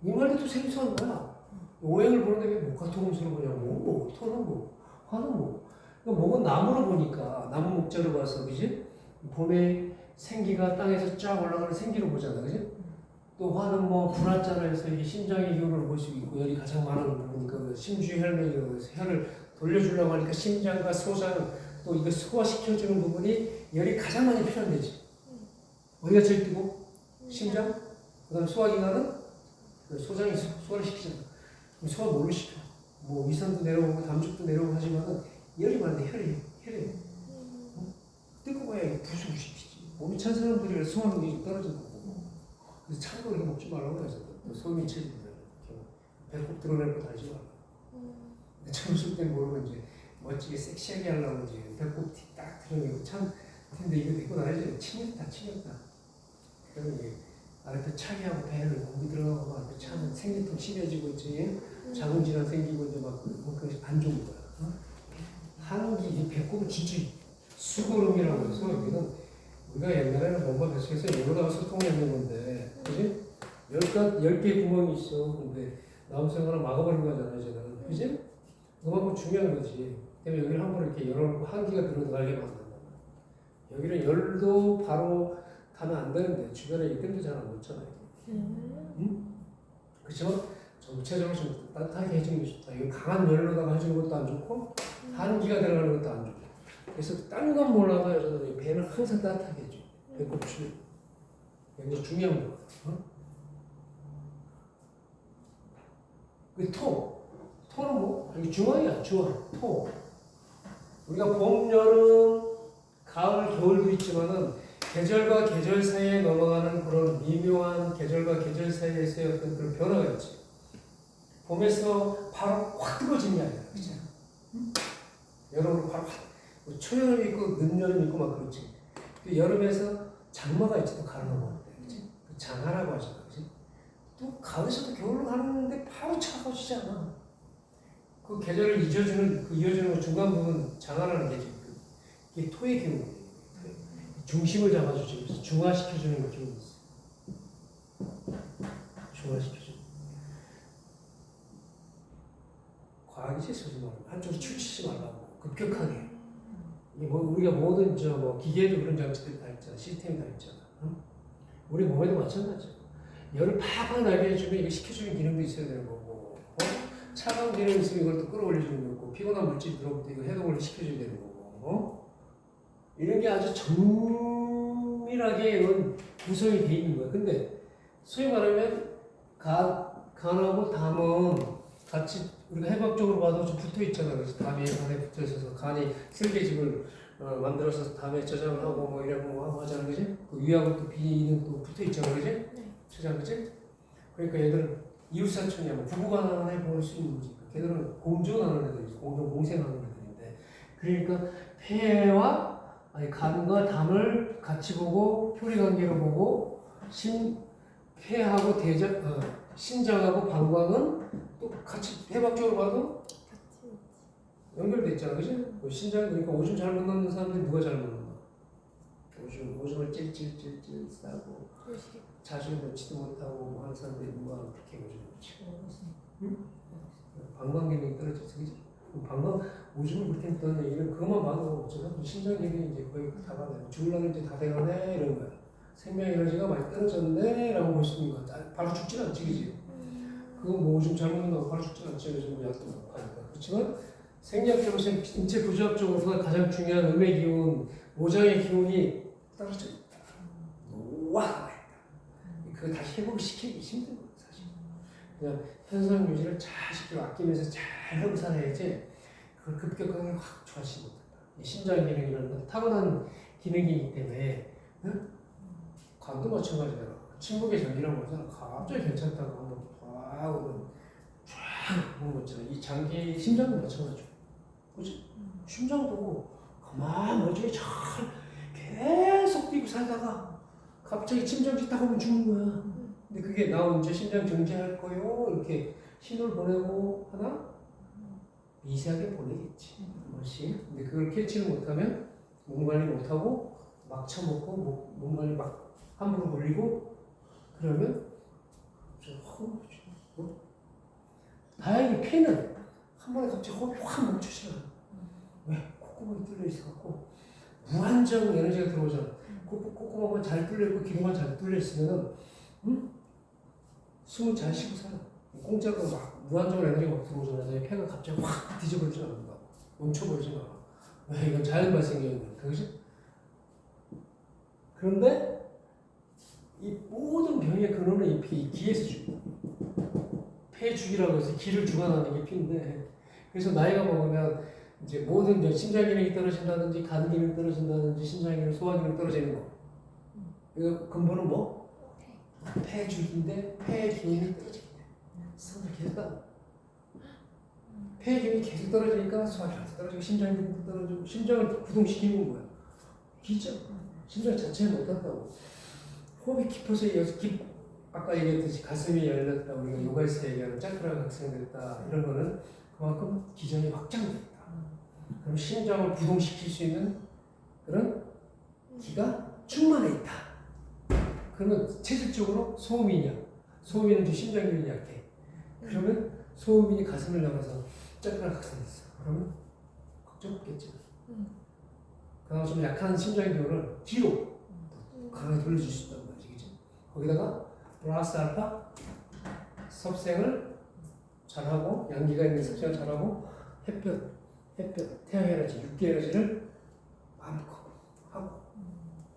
이 말도 또 생소한 거야. 오행을 보는데 왜 목화토금수를 보냐고. 토는 목, 화는 목. 목은 나무로 보니까 나무 목자로 봐서 그지? 봄에 생기가 땅에서 쫙 올라가는 생기로 보잖아, 그지? 또 화는 불화자로 해서 이게 심장의 기운을 볼 수 있고 열이 가장 많은 부분이니까 심주혈맥이라고 해서 혈을 돌려주려고 하니까 심장과 소장 또 이거 소화시켜주는 부분이 열이 가장 많이 필요한 데지. 어디가 제일 뜨고? 심장? 그 다음 소화기관은? 소장이 소화를 시키잖아. 그럼 소화 뭘로 시켜? 위산도 내려오고 담즙도 내려오고 하지만은 열이 많은데 혈이 뜨거워 봐야 이게 부수고 시키지. 몸이 찬 사람들이 소화 능력이 떨어진다고. 그래서 찬 거 이렇게 먹지 말라고 하잖아. 소미 체질들 배꼽 드러낼 거 달지 말라. 젊었을 때 모르고 이제 멋지게 섹시하게 하려고 이제 배꼽 딱 드러내고 참 근데 이거 입고 나야지 치였다. 그러면 이게 아래도 차게 하고 배를 고기 들어가고 아래도 차면 생리통 심해지고 있지. 자궁 질환 생기고 이제 막 안 좋은 거야. 한기 이 배꼽은 진짜 수고름이라고 해서 이건 우리가 옛날에는 뭔가 뱃속에서 열로다가 소통을 했는 건데, 그지? 10개 구멍이 있어. 근데 나무새가 하나 막아버린 거잖아, 이제는. 그지? 그만큼 중요한 거지. 때문에 여기를 한번 이렇게 열어놓고 한기가 들어가게 만든다. 여기는 열도 바로 가면 안 되는데, 주변에 이tem도 잘 안 놓잖아요. 응? 그렇지만, 전체적으로 좀 따뜻하게 해주는 게 좋다. 이거 강한 열로다가 해주는 것도 안 좋고, 한기가 들어가는 것도 안 좋고. 그래서 딴 건 몰라도 여자들이 배는 항상 따뜻하게 해줘. 배꼽 줄. 굉장히 중요한 거. 그 토는 여기 중앙이야, 중앙. 토. 우리가 봄, 여름, 가을, 겨울도 있지만은 계절과 계절 사이에 넘어가는 그런 미묘한 계절과 계절 사이에서의 어떤 그런 변화가 있지. 봄에서 바로 확 뜨거워지는 게 아니라, 그치? 여름으로 바로 확. 초여름 있고 늦여름 있고 막 그렇지. 그 여름에서 장마가 있지 또 가을 넘어가는데, 그렇지? 그 장하라고 하잖아, 그렇지? 또 가을에서도 겨울로 가는데 바로 차가워지지 않아. 그 계절을 이어주는 그 중간 부분 장하라는 계절. 이게 토의 기운이에요. 중심을 잡아주지. 그래서 중화시켜주는 기운이 있어. 중화시켜줘. 과하게 쓰지 말고 한쪽으로 치우치지 말라고 급격하게. 이게 뭐 우리가 모든 뭐 기계에도 그런 장치들이 다 있잖아. 시스템이 다 있잖아. 응? 우리 몸에도 마찬가지야. 열을 팍팍 나게 해주면 이거 식혀주는 기능도 있어야 되는 거고, 차가운 기능이 있으면 이걸 또 끌어올려주는 거고, 피곤한 물질이 들어올 때 이거 해동을 시켜줘야 되는 거고, 이런 게 아주 정밀하게 이런 구성이 돼 있는 거야. 근데 소위 말하면 간하고 담은 같이 우리가 해박적으로 봐도 좀 붙어 있잖아. 그래서 담이 간에 붙어 있어서 간이 쓸개집을 만들어서 담에 저장을 하고 뭐 이러고 하고 하자는 거지. 그 위하고 또 비는 또 붙어 있잖아, 그지? 네. 저장, 그지? 그러니까 얘들은 이웃사촌이야, 뭐 부부간에 볼 수 있는 거지. 걔들은 공존하는 애들이지, 공생하는 애들인데. 그러니까 폐와 간과 담을 같이 보고 표리관계로 보고 폐하고 신장하고 방광은 또 같이 해박적으로 봐도 같이 연결돼 있잖아, 그지? 뭐 신장, 그러니까 오줌 잘 못 넣는 사람들이 누가 잘 못 넣나? 오줌을 찔찔찔찔 싸고 조식. 자주 넣지도 못하고 뭐 하는 사람들이 누가 그렇게 오줌을 넣지? 응? 방광 기능이 떨어져서, 그지? 방광 오줌을 그렇게 넣는 얘기는 그것만 봐도 저 사람 신장 기능이 이제 거의 다 가네. 죽으려면 이제 다 돼가네 이런 거야. 생명 에너지가 많이 떨어졌네라고 볼 수 있는 거야. 바로 죽진 않지, 그지? 그건 뭐 오줌 잘못 넣는다고 바로 죽진 않지. 요즘 뭐 약도 먹고 하니까. 그렇지만 생리학적으로 인체 구조학적으로 가장 중요한 음의 기운, 모장의 기운이 떨어져 있다. 노화가 있다. 그거 다시 회복시키기 힘든 거야, 사실. 그냥 현상 유지를 잘 시키고 아끼면서 잘 하고 살아야지 그걸 급격하게 확 좋아지지 못한다. 신장 기능이라는 건 타고난 기능이기 때문에, 응? 간도 마찬가지잖아. 침묵의 장기라고 하잖아. 갑자기 괜찮다고 한번 쫙 오면 쫙 오는 거 있잖아. 이 장기, 심장도 마찬가지고. 그치? 심장도 가만 멀쩡히 잘 계속 뛰고 살다가 갑자기 심장지 딱 오면 죽는 거야. 근데 그게 나 언제 심장 정지할 거요? 이렇게 신호를 보내고 하나? 미세하게 보내겠지. 한 번씩. 근데 그걸 캐치를 못하면 몸 관리 못하고 막 처먹고 몸 관리 막 함부로 걸리고 그러면 다행히 폐는 한 번에 갑자기 호흡이 확 멈추지 않아. 왜? 콧구멍이 뚫려 있어갖고 무한정 에너지가 들어오잖아. 콧구멍만 잘 뚫려 있고 기름만 잘 뚫려 있으면은 숨을 잘 쉬고 살아. 공짜로 막 무한정 에너지가 막 들어오잖아. 폐가 갑자기 확 뒤져버리지 않는다고. 멈춰버리지 않아. 왜? 이건 자연 발생의 거니까. 그지? 그런데 이 모든 병의 근원은 이 기에서 죽어. 폐주기라고 해서 기를 주관하는 게 피인데, 그래서 나이가 먹으면 이제 모든 이제 심장 기능이 떨어진다든지 간 기능 떨어진다든지 신장 기능, 소화 기능 떨어지는 거. 이거 근본은 뭐? 폐주기인데 폐 기능이 떨어지게 돼. 사람들 계속 따라. 폐 기능이 계속 떨어지니까 소화 기능도 떨어지고 심장 기능도 떨어지고 심장을 구동시키는 거야. 기죠. 심장 자체는 못한다고. 호흡이 깊어서 아까 얘기했듯이 가슴이 열렸다, 우리가 요가에서 얘기하는 차크라가 각성됐다, 이런 거는 그만큼 기전이 확장됐다. 그럼 심장을 부동시킬 수 있는 그런 기가 충만해 있다. 그러면 체질적으로 소음이냐? 소음인은 심장 기능이 약해. 그러면 소음인이 가슴을 나가서 차크라가 각성됐어. 그러면 걱정 없겠지. 그나마 좀 약한 심장 기능을 뒤로 강하게 돌려줄 수 있단 말이지, 그치? 거기다가 플러스 알파 섭생을 잘하고 양기가 있는 섭생을 잘하고 햇볕, 태양 에너지, 육기 에너지를 마음껏 하고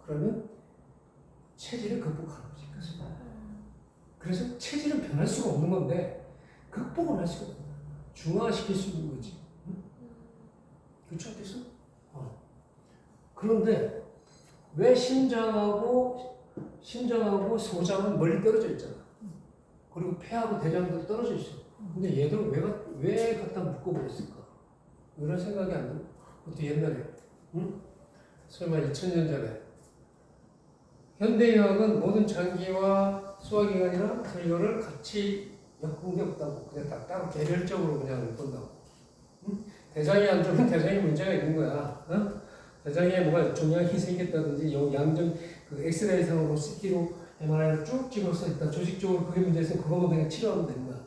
그러면 체질을 극복하는 거지. 그래서 체질은 변할 수가 없는 건데 극복을 할 수가 없는 거야. 중화시킬 수 있는 거지. 그렇죠? 그래서 그런데 왜 심장하고 소장은 멀리 떨어져 있잖아. 그리고 폐하고 대장도 떨어져 있어. 근데 얘들은 왜 갖다 묶어버렸을까? 이런 생각이 안 들어. 그것도 옛날에, 응? 설마 2000년 전에. 현대의학은 모든 장기와 소화기관이나 이거를 같이 엮은 게 없다고. 그냥 따로 개별적으로 그냥 본다고. 응? 대장이 안 좋으면 대장에 문제가 있는 거야. 어? 대장에 뭐가 종양이 생겼다든지 양정 그 엑스레이상으로 CT로 MRI를 쭉 찍어서 일단 조직적으로 그게 문제 있으면 그거만 그냥 치료하면 되는 거야.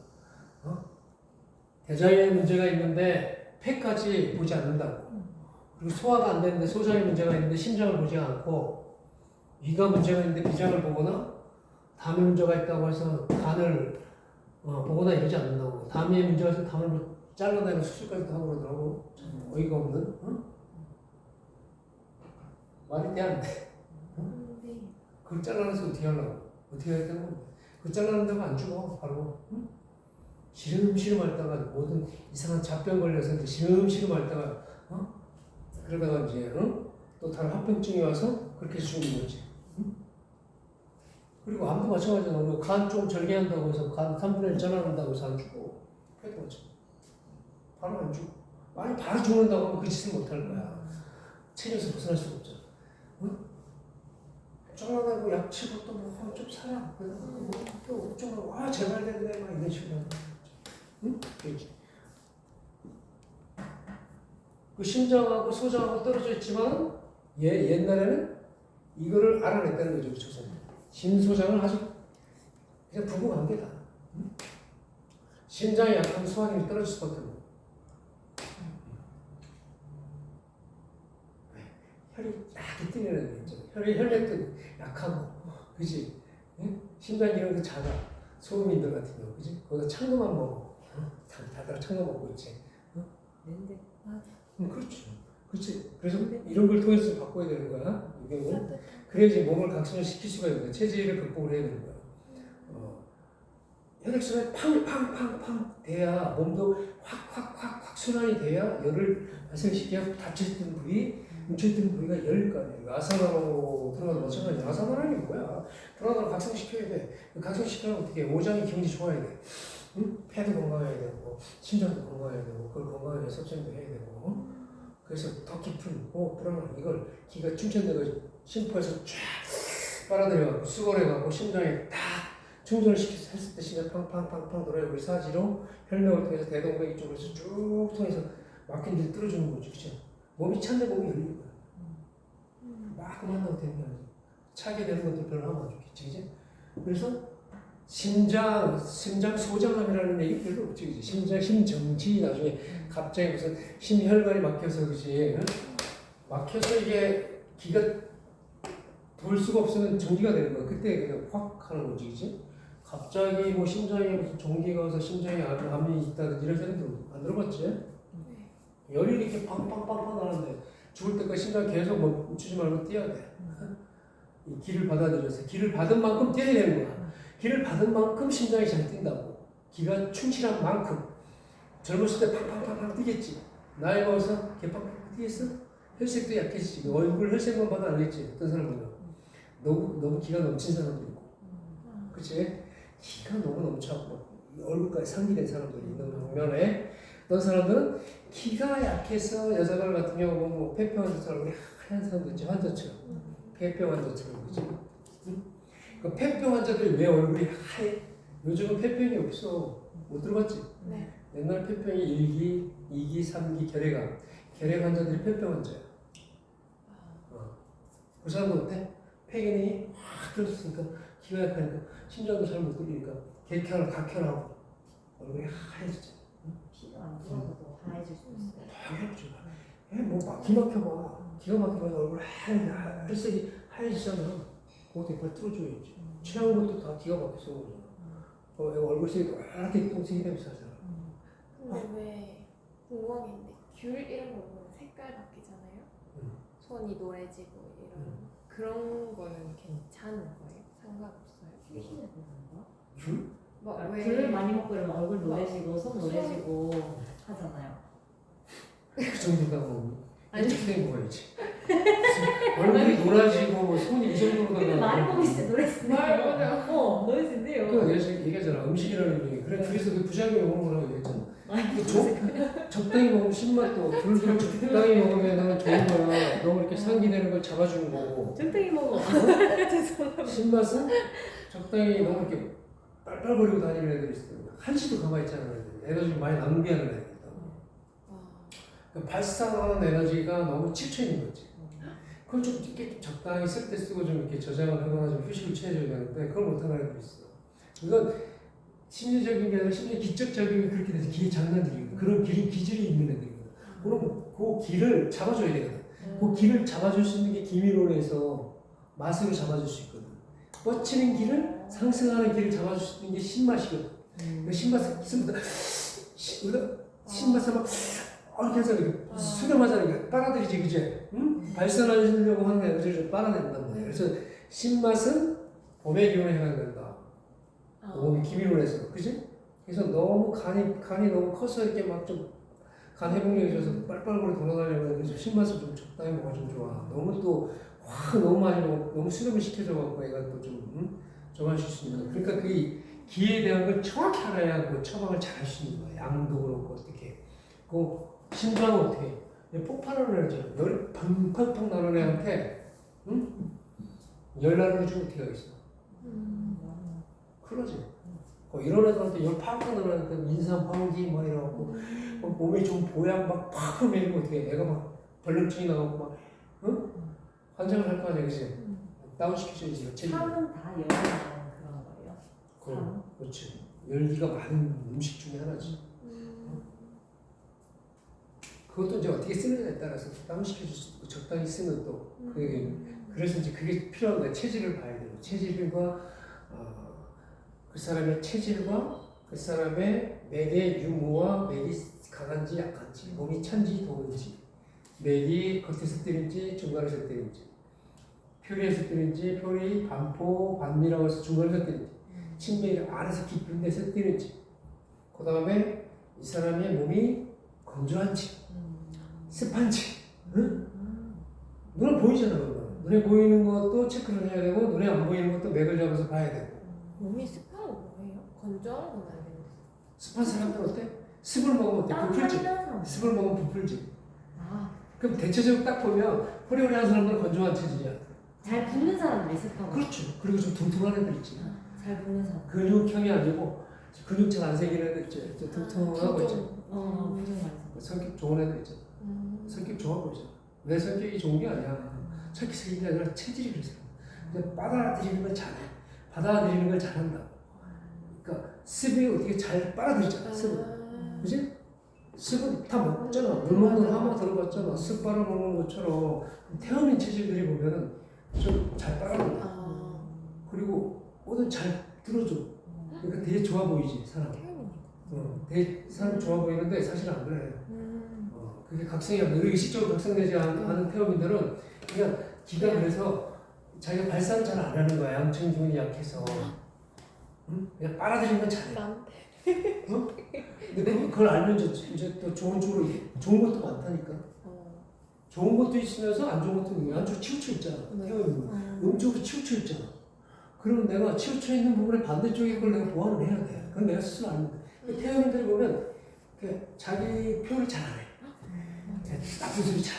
대장에 문제가 있는데 폐까지 보지 않는다고. 그리고 소화가 안 되는데 소장에 문제가 있는데 심장을 보지 않고, 위가 문제가 있는데 비장을 보거나, 담에 문제가 있다고 해서 간을 보거나 이러지 않는다고. 담에 문제가 있어서 담을 잘라내는 수술까지도 하고 그러더라고. 참 어이가 없는. 말이 돼 안 돼? 네. 그걸 잘라내서 어떻게 하려고? 어떻게 해야 되는 거야? 그거 잘라낸다고 안 죽어 바로. 시름시름 앓다가 모든 이상한 잡병 걸려서 이제 시름시름 앓다가 그러다가 이제 또 다른 합병증이 와서 그렇게 죽는 거지. 그리고 암도 마찬가지잖아. 간 좀 절개한다고 해서 간 3분의 1 잘라낸다고 해서 안 죽어. 폐도 마찬가지. 바로 안 죽어. 많이 바로 죽는다고 하면 그 짓을 못 할 거야. 체에서 벗어날 수가 없잖아. 잘라내고 약 치고 또 뭐 좀 살아. 또 좀 제발 됐네 막 이런 식으로 하는 거야. 그렇지. 그 심장하고 소장하고 떨어져 있지만 옛날에는 이거를 알아냈다는 거죠. 조선. 심소장을 아주 그냥 부부 관계다. 심장이 약하면 소화기능이 떨어질 수밖에 없고, 혈이 약게 뛰는 애들 있잖아. 혈액도 약하고, 그지? 심장 기능도 작아. 소음인들 같은 경우, 그지? 거기다 찬거만 먹어. 다들 찬거 먹고 있지. 근데 그렇죠. 그렇지. 그래서 이런 걸 통해서 바꿔야 되는 거야. 이게 그래야지 몸을 각성을 시킬 수가 있는 거야. 체질을 극복을 해야 되는 거야. 혈액순환이 팡팡팡팡 돼야 몸도 확 순환이 돼야 열을 발생시켜야 다쳐있던 부위, 뭉쳐있던 부위가 열릴 거 아니야. 아사나로 들어가도 마찬가지야. 아사나라는 게 뭐야? 들어가서 각성시켜야 돼. 각성시키려면 어떻게 해? 오장의 기운이 좋아야 돼. 폐도 건강해야 되고, 심장도 건강해야 되고, 그걸 건강하게 위해서 섭정도 해야 되고. 그래서 더 깊은 호흡 불어나 이걸 기가 충천돼서 심포에서 쫙 빨아들여갖고 수건해갖고 심장에 딱 충전을 시켜서 했을 때 심장 팡팡팡팡 돌아요. 우리 사지로 혈맥을 통해서 대동맥 이쪽으로서 쭉 통해서 막힌 데를 뚫어주는 거죠. 그죠? 몸이 찬데 몸이 열리는 거야. 막 그만하고 되는 게 아니지. 차게 되는 것도 별로 하면 안 좋겠지. 그지? 그래서 심장 소장암이라는 얘기 별로 없지. 그지? 심정지 나중에 갑자기 무슨 심혈관이 막혀서 그지? 막혀서 이게 기가 돌 수가 없으면 정지가 되는 거야. 그때 그냥 확 하는 거지. 그지? 갑자기 뭐 심장에 무슨 종기가 와서 심장에 암이 있다든지 이런 사람도 안 들어봤지? 네. 열이 이렇게 팡팡팡팡 나는데 죽을 때까지 심장 계속 멈추지 말고 뛰어야 돼. 이 기를 받아들여서 기를 받은 만큼 뛰어야 되는 거야. 기를 받은 만큼 심장이 잘 뛴다고. 기가 충실한 만큼. 젊었을 때 팡팡팡팡 뛰겠지. 나이 먹어서 개팡팡 뛰겠어? 혈색도 약해지지. 얼굴 혈색만 봐도 알겠지. 어떤 사람은 너무 기가 넘친 사람도 있고. 그치? 기가 너무 넘쳐갖고 얼굴까지 상기된 사람들이 있는 반면에 어떤 사람들은 기가 약해서 여자들 같은 경우 뭐 폐병 환자처럼 우리 하얀 사람도 있지. 환자처럼. 폐병 환자처럼. 그치? 그 폐병 환자들이 왜 얼굴이 하얘? 요즘은 폐병이 없어. 못 들어봤지? 네. 옛날 폐병이 1기, 2기, 3기 결핵암. 결핵 환자들이 폐병 환자야. 그 사람은 어때? 폐기능이 확 들어섰으니까 기가 약하니까 심장도 잘 못 돌리니까 각혈하고 얼굴이 하얘지죠. 피가 안 들어가도 하얘질 수 있어요. 당연하죠. 뭐 기가 막혀봐. 기가 막히면 얼굴 혈색이 하얘지잖아. 그거 대파 뚫어줘야지. 취한 것도 다 기가 막혀서 그런 거잖아. 얼굴색이 이렇게 동색이 되면서 하잖아. 근데 왜 궁금한 게 있는데 귤 이런 거 보면 색깔 바뀌잖아요. 손이 노래지고 이런 그런 거는 괜찮은 거예요? 상관없어요? 튀기는 건가? 귤? 귤을 많이 먹고 이러면 얼굴 노래지고 손 노래지고 하잖아요. 그 정도가 뭐 아니. 된 거야지. 얼굴이 노라지고 손이 이 정도로 근데 많이 먹을 때 노래지네요. 맞아요. 노래진대요. 그 얘기하잖아. 음식이라는 게 그래서 그 부작용이 오는 거라고 얘기했잖아. 적당히 먹으면 신맛도 귤도 적당히 먹으면 좋은 거야. 너무 이렇게 상기되는 걸 잡아주는 거고. 적당히 먹어. 신맛은 적당히 너무 이렇게 빨빨거리고 다니는 애들이 있어요. 한시도 가만히 있지 않은 애들. 에너지를 많이 낭비하는 애들이다. 아, 그 발산하는 에너지가 너무 치쳐 있는 거지. 그걸 좀 이렇게 적당히 쓸 때 쓰고 좀 이렇게 저장을 하거나 좀 휴식을 취해줘야 되는데 그걸 못하는 애들이 있어. 이건 심리적인 게 아니라 심리 기적 작용이 그렇게 돼서 기의 장난들이거든. 그런 기질이 있는 애들이거든. 그럼 그 기를 잡아줘야 되거든. 그 기를 잡아줄 수 있는 게 기미론에서 맛으로 잡아줄 수 있거든. 뻗치는 기를 상승하는 기를 잡아줄 수 있는 게 신맛이거든. 그 신맛을 쓰면 우리가 신맛을 막 이렇게 해서 이렇게 수렴하잖아. 이렇게 빨아들이지, 그지? 응? 발산하려고 하는 애들을 좀 빨아낸단 말이야. 그래서 신맛은 봄의 기운에 해당된다. 봄이 기미론에서, 그지? 그래서 너무 간이 너무 커서 이렇게 막 좀 간 회복력이 져서 빨빨거리 돌아다니려고 해서 신맛을 좀 적당히 먹어주면 좋아. 너무 또 너무 많이 먹고 너무 수렴을 시켜줘갖고 애가 또 좀 저만실 수 있는 거야. 그러니까 그 기에 대한 걸 정확히 알아야 그 처방을 잘 할 수 있는 거야. 양도 그렇고 어떻게. 그 심장은 어떻게 해? 폭발하는 애잖아. 열 팡팡팡 나는 애한테 열 나는 줄 어떻게 하겠어? 그러지. 이런 애들한테 열 팡팡 나는 애한테 인삼 방귀 막 이러고 몸에 좀 보양 막 팍 밀리고 어떻게 해? 애가 막 벌렁증이 나가고 막 환장을 할 거 아니야, 그치? 다운시켜줘야지. 참은 다 열이 나는 그런 거예요. 참. 그렇지. 열기가 많은 음식 중에 하나지. 그것도 이제 어떻게 쓰느냐에 따라서 다운시켜줄 수 있고 적당히 쓰면 또 그래서 이제 그게 필요한 거야. 체질을 봐야 돼요. 체질과 그 사람의 체질과 그 사람의 맥의 유무와 맥이 강한지 약한지, 몸이 찬지 더운지, 맥이 겉에서 뜨는지 중간에서 뜨는지, 표리에서 뜨는지 표리 반포 반미라고 해서 중간에서 뜨는지, 침맥이 안에서 깊은 데서 뜨는지, 그 다음에 이 사람의 몸이 건조한지 습한지, 응? 눈에 보이잖아. 그러면 눈에 보이는 것도 체크를 해야 되고 눈에 안 보이는 것도 맥을 잡아서 봐야 되고. 몸이 습한 건 뭐예요? 건조한 건 알겠는데. 습한 사람들 어때? 습을 먹으면 어때? 부풀지. 사람. 습을 먹으면 부풀지. 아, 그럼 대체적으로 딱 보면 호리호리한 사람들은 건조한 체질이야. 잘 붙는 사람들이 습하고. 그렇죠. 그리고 좀 퉁퉁한 애들 있지. 잘 붙는 사람. 근육형이 아니고 근육 잘 안 생기는 애들 있지. 퉁퉁하고 있지. 엄청 많이. 성격 좋은 애들 있잖아. 성격 좋아 보이잖아. 내 성격이 좋은 게 아니야. 성격 생긴 게 아니라 체질이 그래서. 근데 빨아들이는 걸 잘해. 받아들이는 걸 잘한다. 그러니까 습이 어떻게 잘 빨아들이잖아. 습은. 그지? 습은 다 먹잖아. 물 먹는 하마 들어봤잖아. 습 빨아먹는 것처럼 태어민 체질들이 보면은 좀 잘 빨아먹는다. 그리고 뭐든 잘 들어줘. 그러니까 되게 좋아 보이지 사람. 되게 사람 좋아 보이는데 사실은 안 그래. 그게 각성이 안 돼. 의식적으로 각성되지 않은 태어민들은 그냥 기가 그래서 자기가 발산을 잘 안 하는 거야. 양층 기운이 약해서. 그냥 빨아들이는 건 잘해. 근데 그걸 알면 이제 또 좋은 쪽으로 좋은 것도 많다니까. 좋은 것도 있으면서 안 좋은 것도 있는 거야. 안쪽으로 치우쳐 있잖아. 태어민은 음쪽으로 치우쳐 있잖아. 그러면 내가 치우쳐 있는 부분의 반대쪽의 걸 내가 보완을 해야 돼. 그건 내가 스스로 아는 거야. 태어민들 보면 자기 표현을 잘 안 해. 나쁜 소리 잘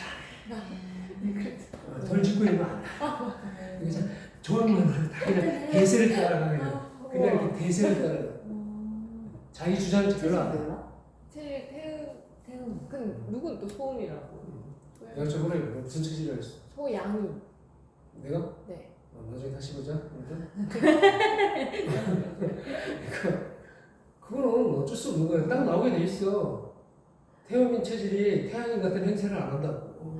안 해. 덜 짓고 있는 거 안 해. 그래서 좋은 말만 다 그냥 대세를 따라가는 거야. 그냥 이렇게 대세를 따라가. 자기 주장을 별로 안 해. 태음. 그 누군 또 소음이라고. 내가 저번에 무슨 체질이라 했어? 소양이. 내가? 네. 나중에 다시 보자. 그거는 어쩔 수 없는 거야. 딱 나오게 돼 있어. 태음인 체질이 태양인 같은 행세를 안 한다고.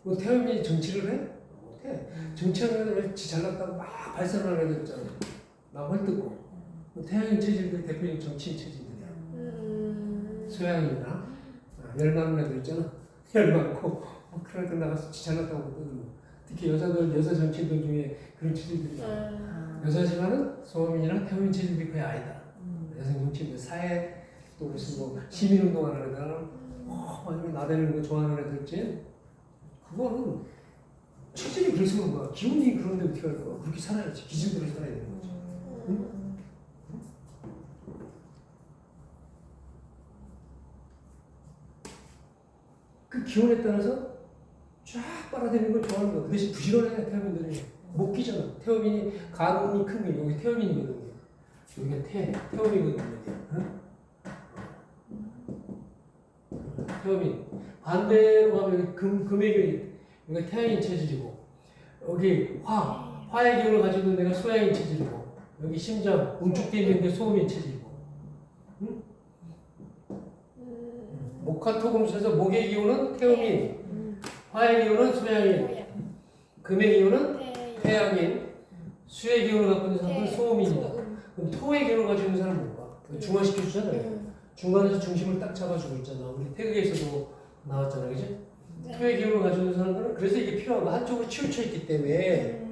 뭐 태음이 정치를 해? 못해. 정치하는 애들 지 잘났다고 막 발산하는 애들 있잖아. 막 헐뜯고. 태양인 체질들이 대표적인 정치인 체질들이야. 소양이나 열 많은 애들 있잖아. 열 많고 그런 애들 나가서 지 잘났다고 떠들고. 특히 여자 정치인들 중에 그런 체질들이 많아. 여자지만은 소음인이나 태음인 체질들이 거의 아니다. 여성 정치인들 사회 또 무슨 뭐 시민운동하는 애들 막 나대는 거 좋아하는 애들 있지. 그거는 체질이 그래서 그런 거야. 기운이 그런데 어떻게 할 거야. 그렇게 살아야지. 기준대로 살아야 되는 거지. 응? 그 기운에 따라서 쫙 빨아들이는 걸 좋아하는 거야. 그 대신 부지런해 태어민들이. 못 끼잖아. 태어민이 간이 큰 게 여기 태어민이거든요. 여기가 태어민이거든요. 응? 태어민. 반대로 가면 금액이 여기가 태양인 체질이고 여기 화의 기운을 가지고 있는 데가 소양인 체질이고 여기 심장 응축되어 있는 게 소음인 체질이고 목화토금수에서 목의 기운은 태음인, 화의 기운은 소양인, 금의 기운은 태양인, 수의 기운을 갖고 있는 사람은 소음인이다. 그럼 토의 기운을 가지고 있는 사람은 뭔가? 중화시켜 주잖아요. 중간에서 중심을 딱 잡아주고 있잖아. 우리 태극에서도 나왔잖아, 그지? 토의 기운을 가지고 있는 사람들은 그래서 이게 필요한 거 한쪽으로 치우쳐 있기 때문에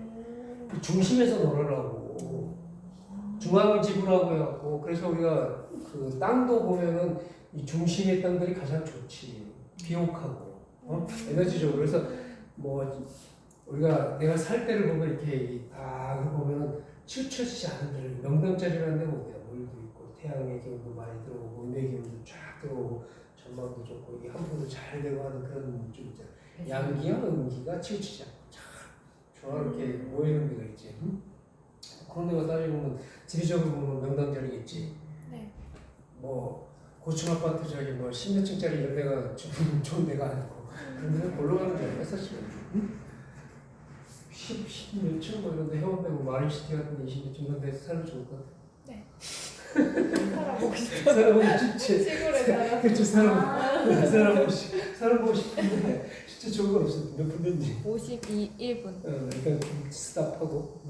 중심에서 놀으라고 중앙지구라고 해갖고 그래서 우리가 그 땅도 보면은 이 중심의 땅들이 가장 좋지 비옥하고 에너지적으로 그래서 뭐 우리가 내가 살 때를 보면 이렇게 딱 보면은 치우쳐지지 않은 데를 명당자리라는 데가 어디야 물도 있고 태양의 기운도 많이 들어오고 음의 기운도 쫙 들어오고 전망도 좋고 이 한풍도 잘 되고 하는 그런 좀 있잖아 양기와 음기가 치우치지 않고 참 좋아 이렇게 모이는 데가 있지 그런 데가 따지고 보면 지리적으로 보면 명당자리겠지 뭐 고층 아파트 저기 뭐 10몇 층짜리 이런 데가 좋은 데가 아니고 그런 데는 골로 가는 줄 알았어 지금 10몇 층 뭐 이런 데 해운대고 마린시티 같은 데 20몇 층 이런 데서 살면 좋을 것 같아 살아보고 싶어. 살아보고 싶지 시골에 살아. 그렇죠 살아보고 싶은데 진짜 좋은 건 없어 몇 분인지 51분. 그러니까 스탑하고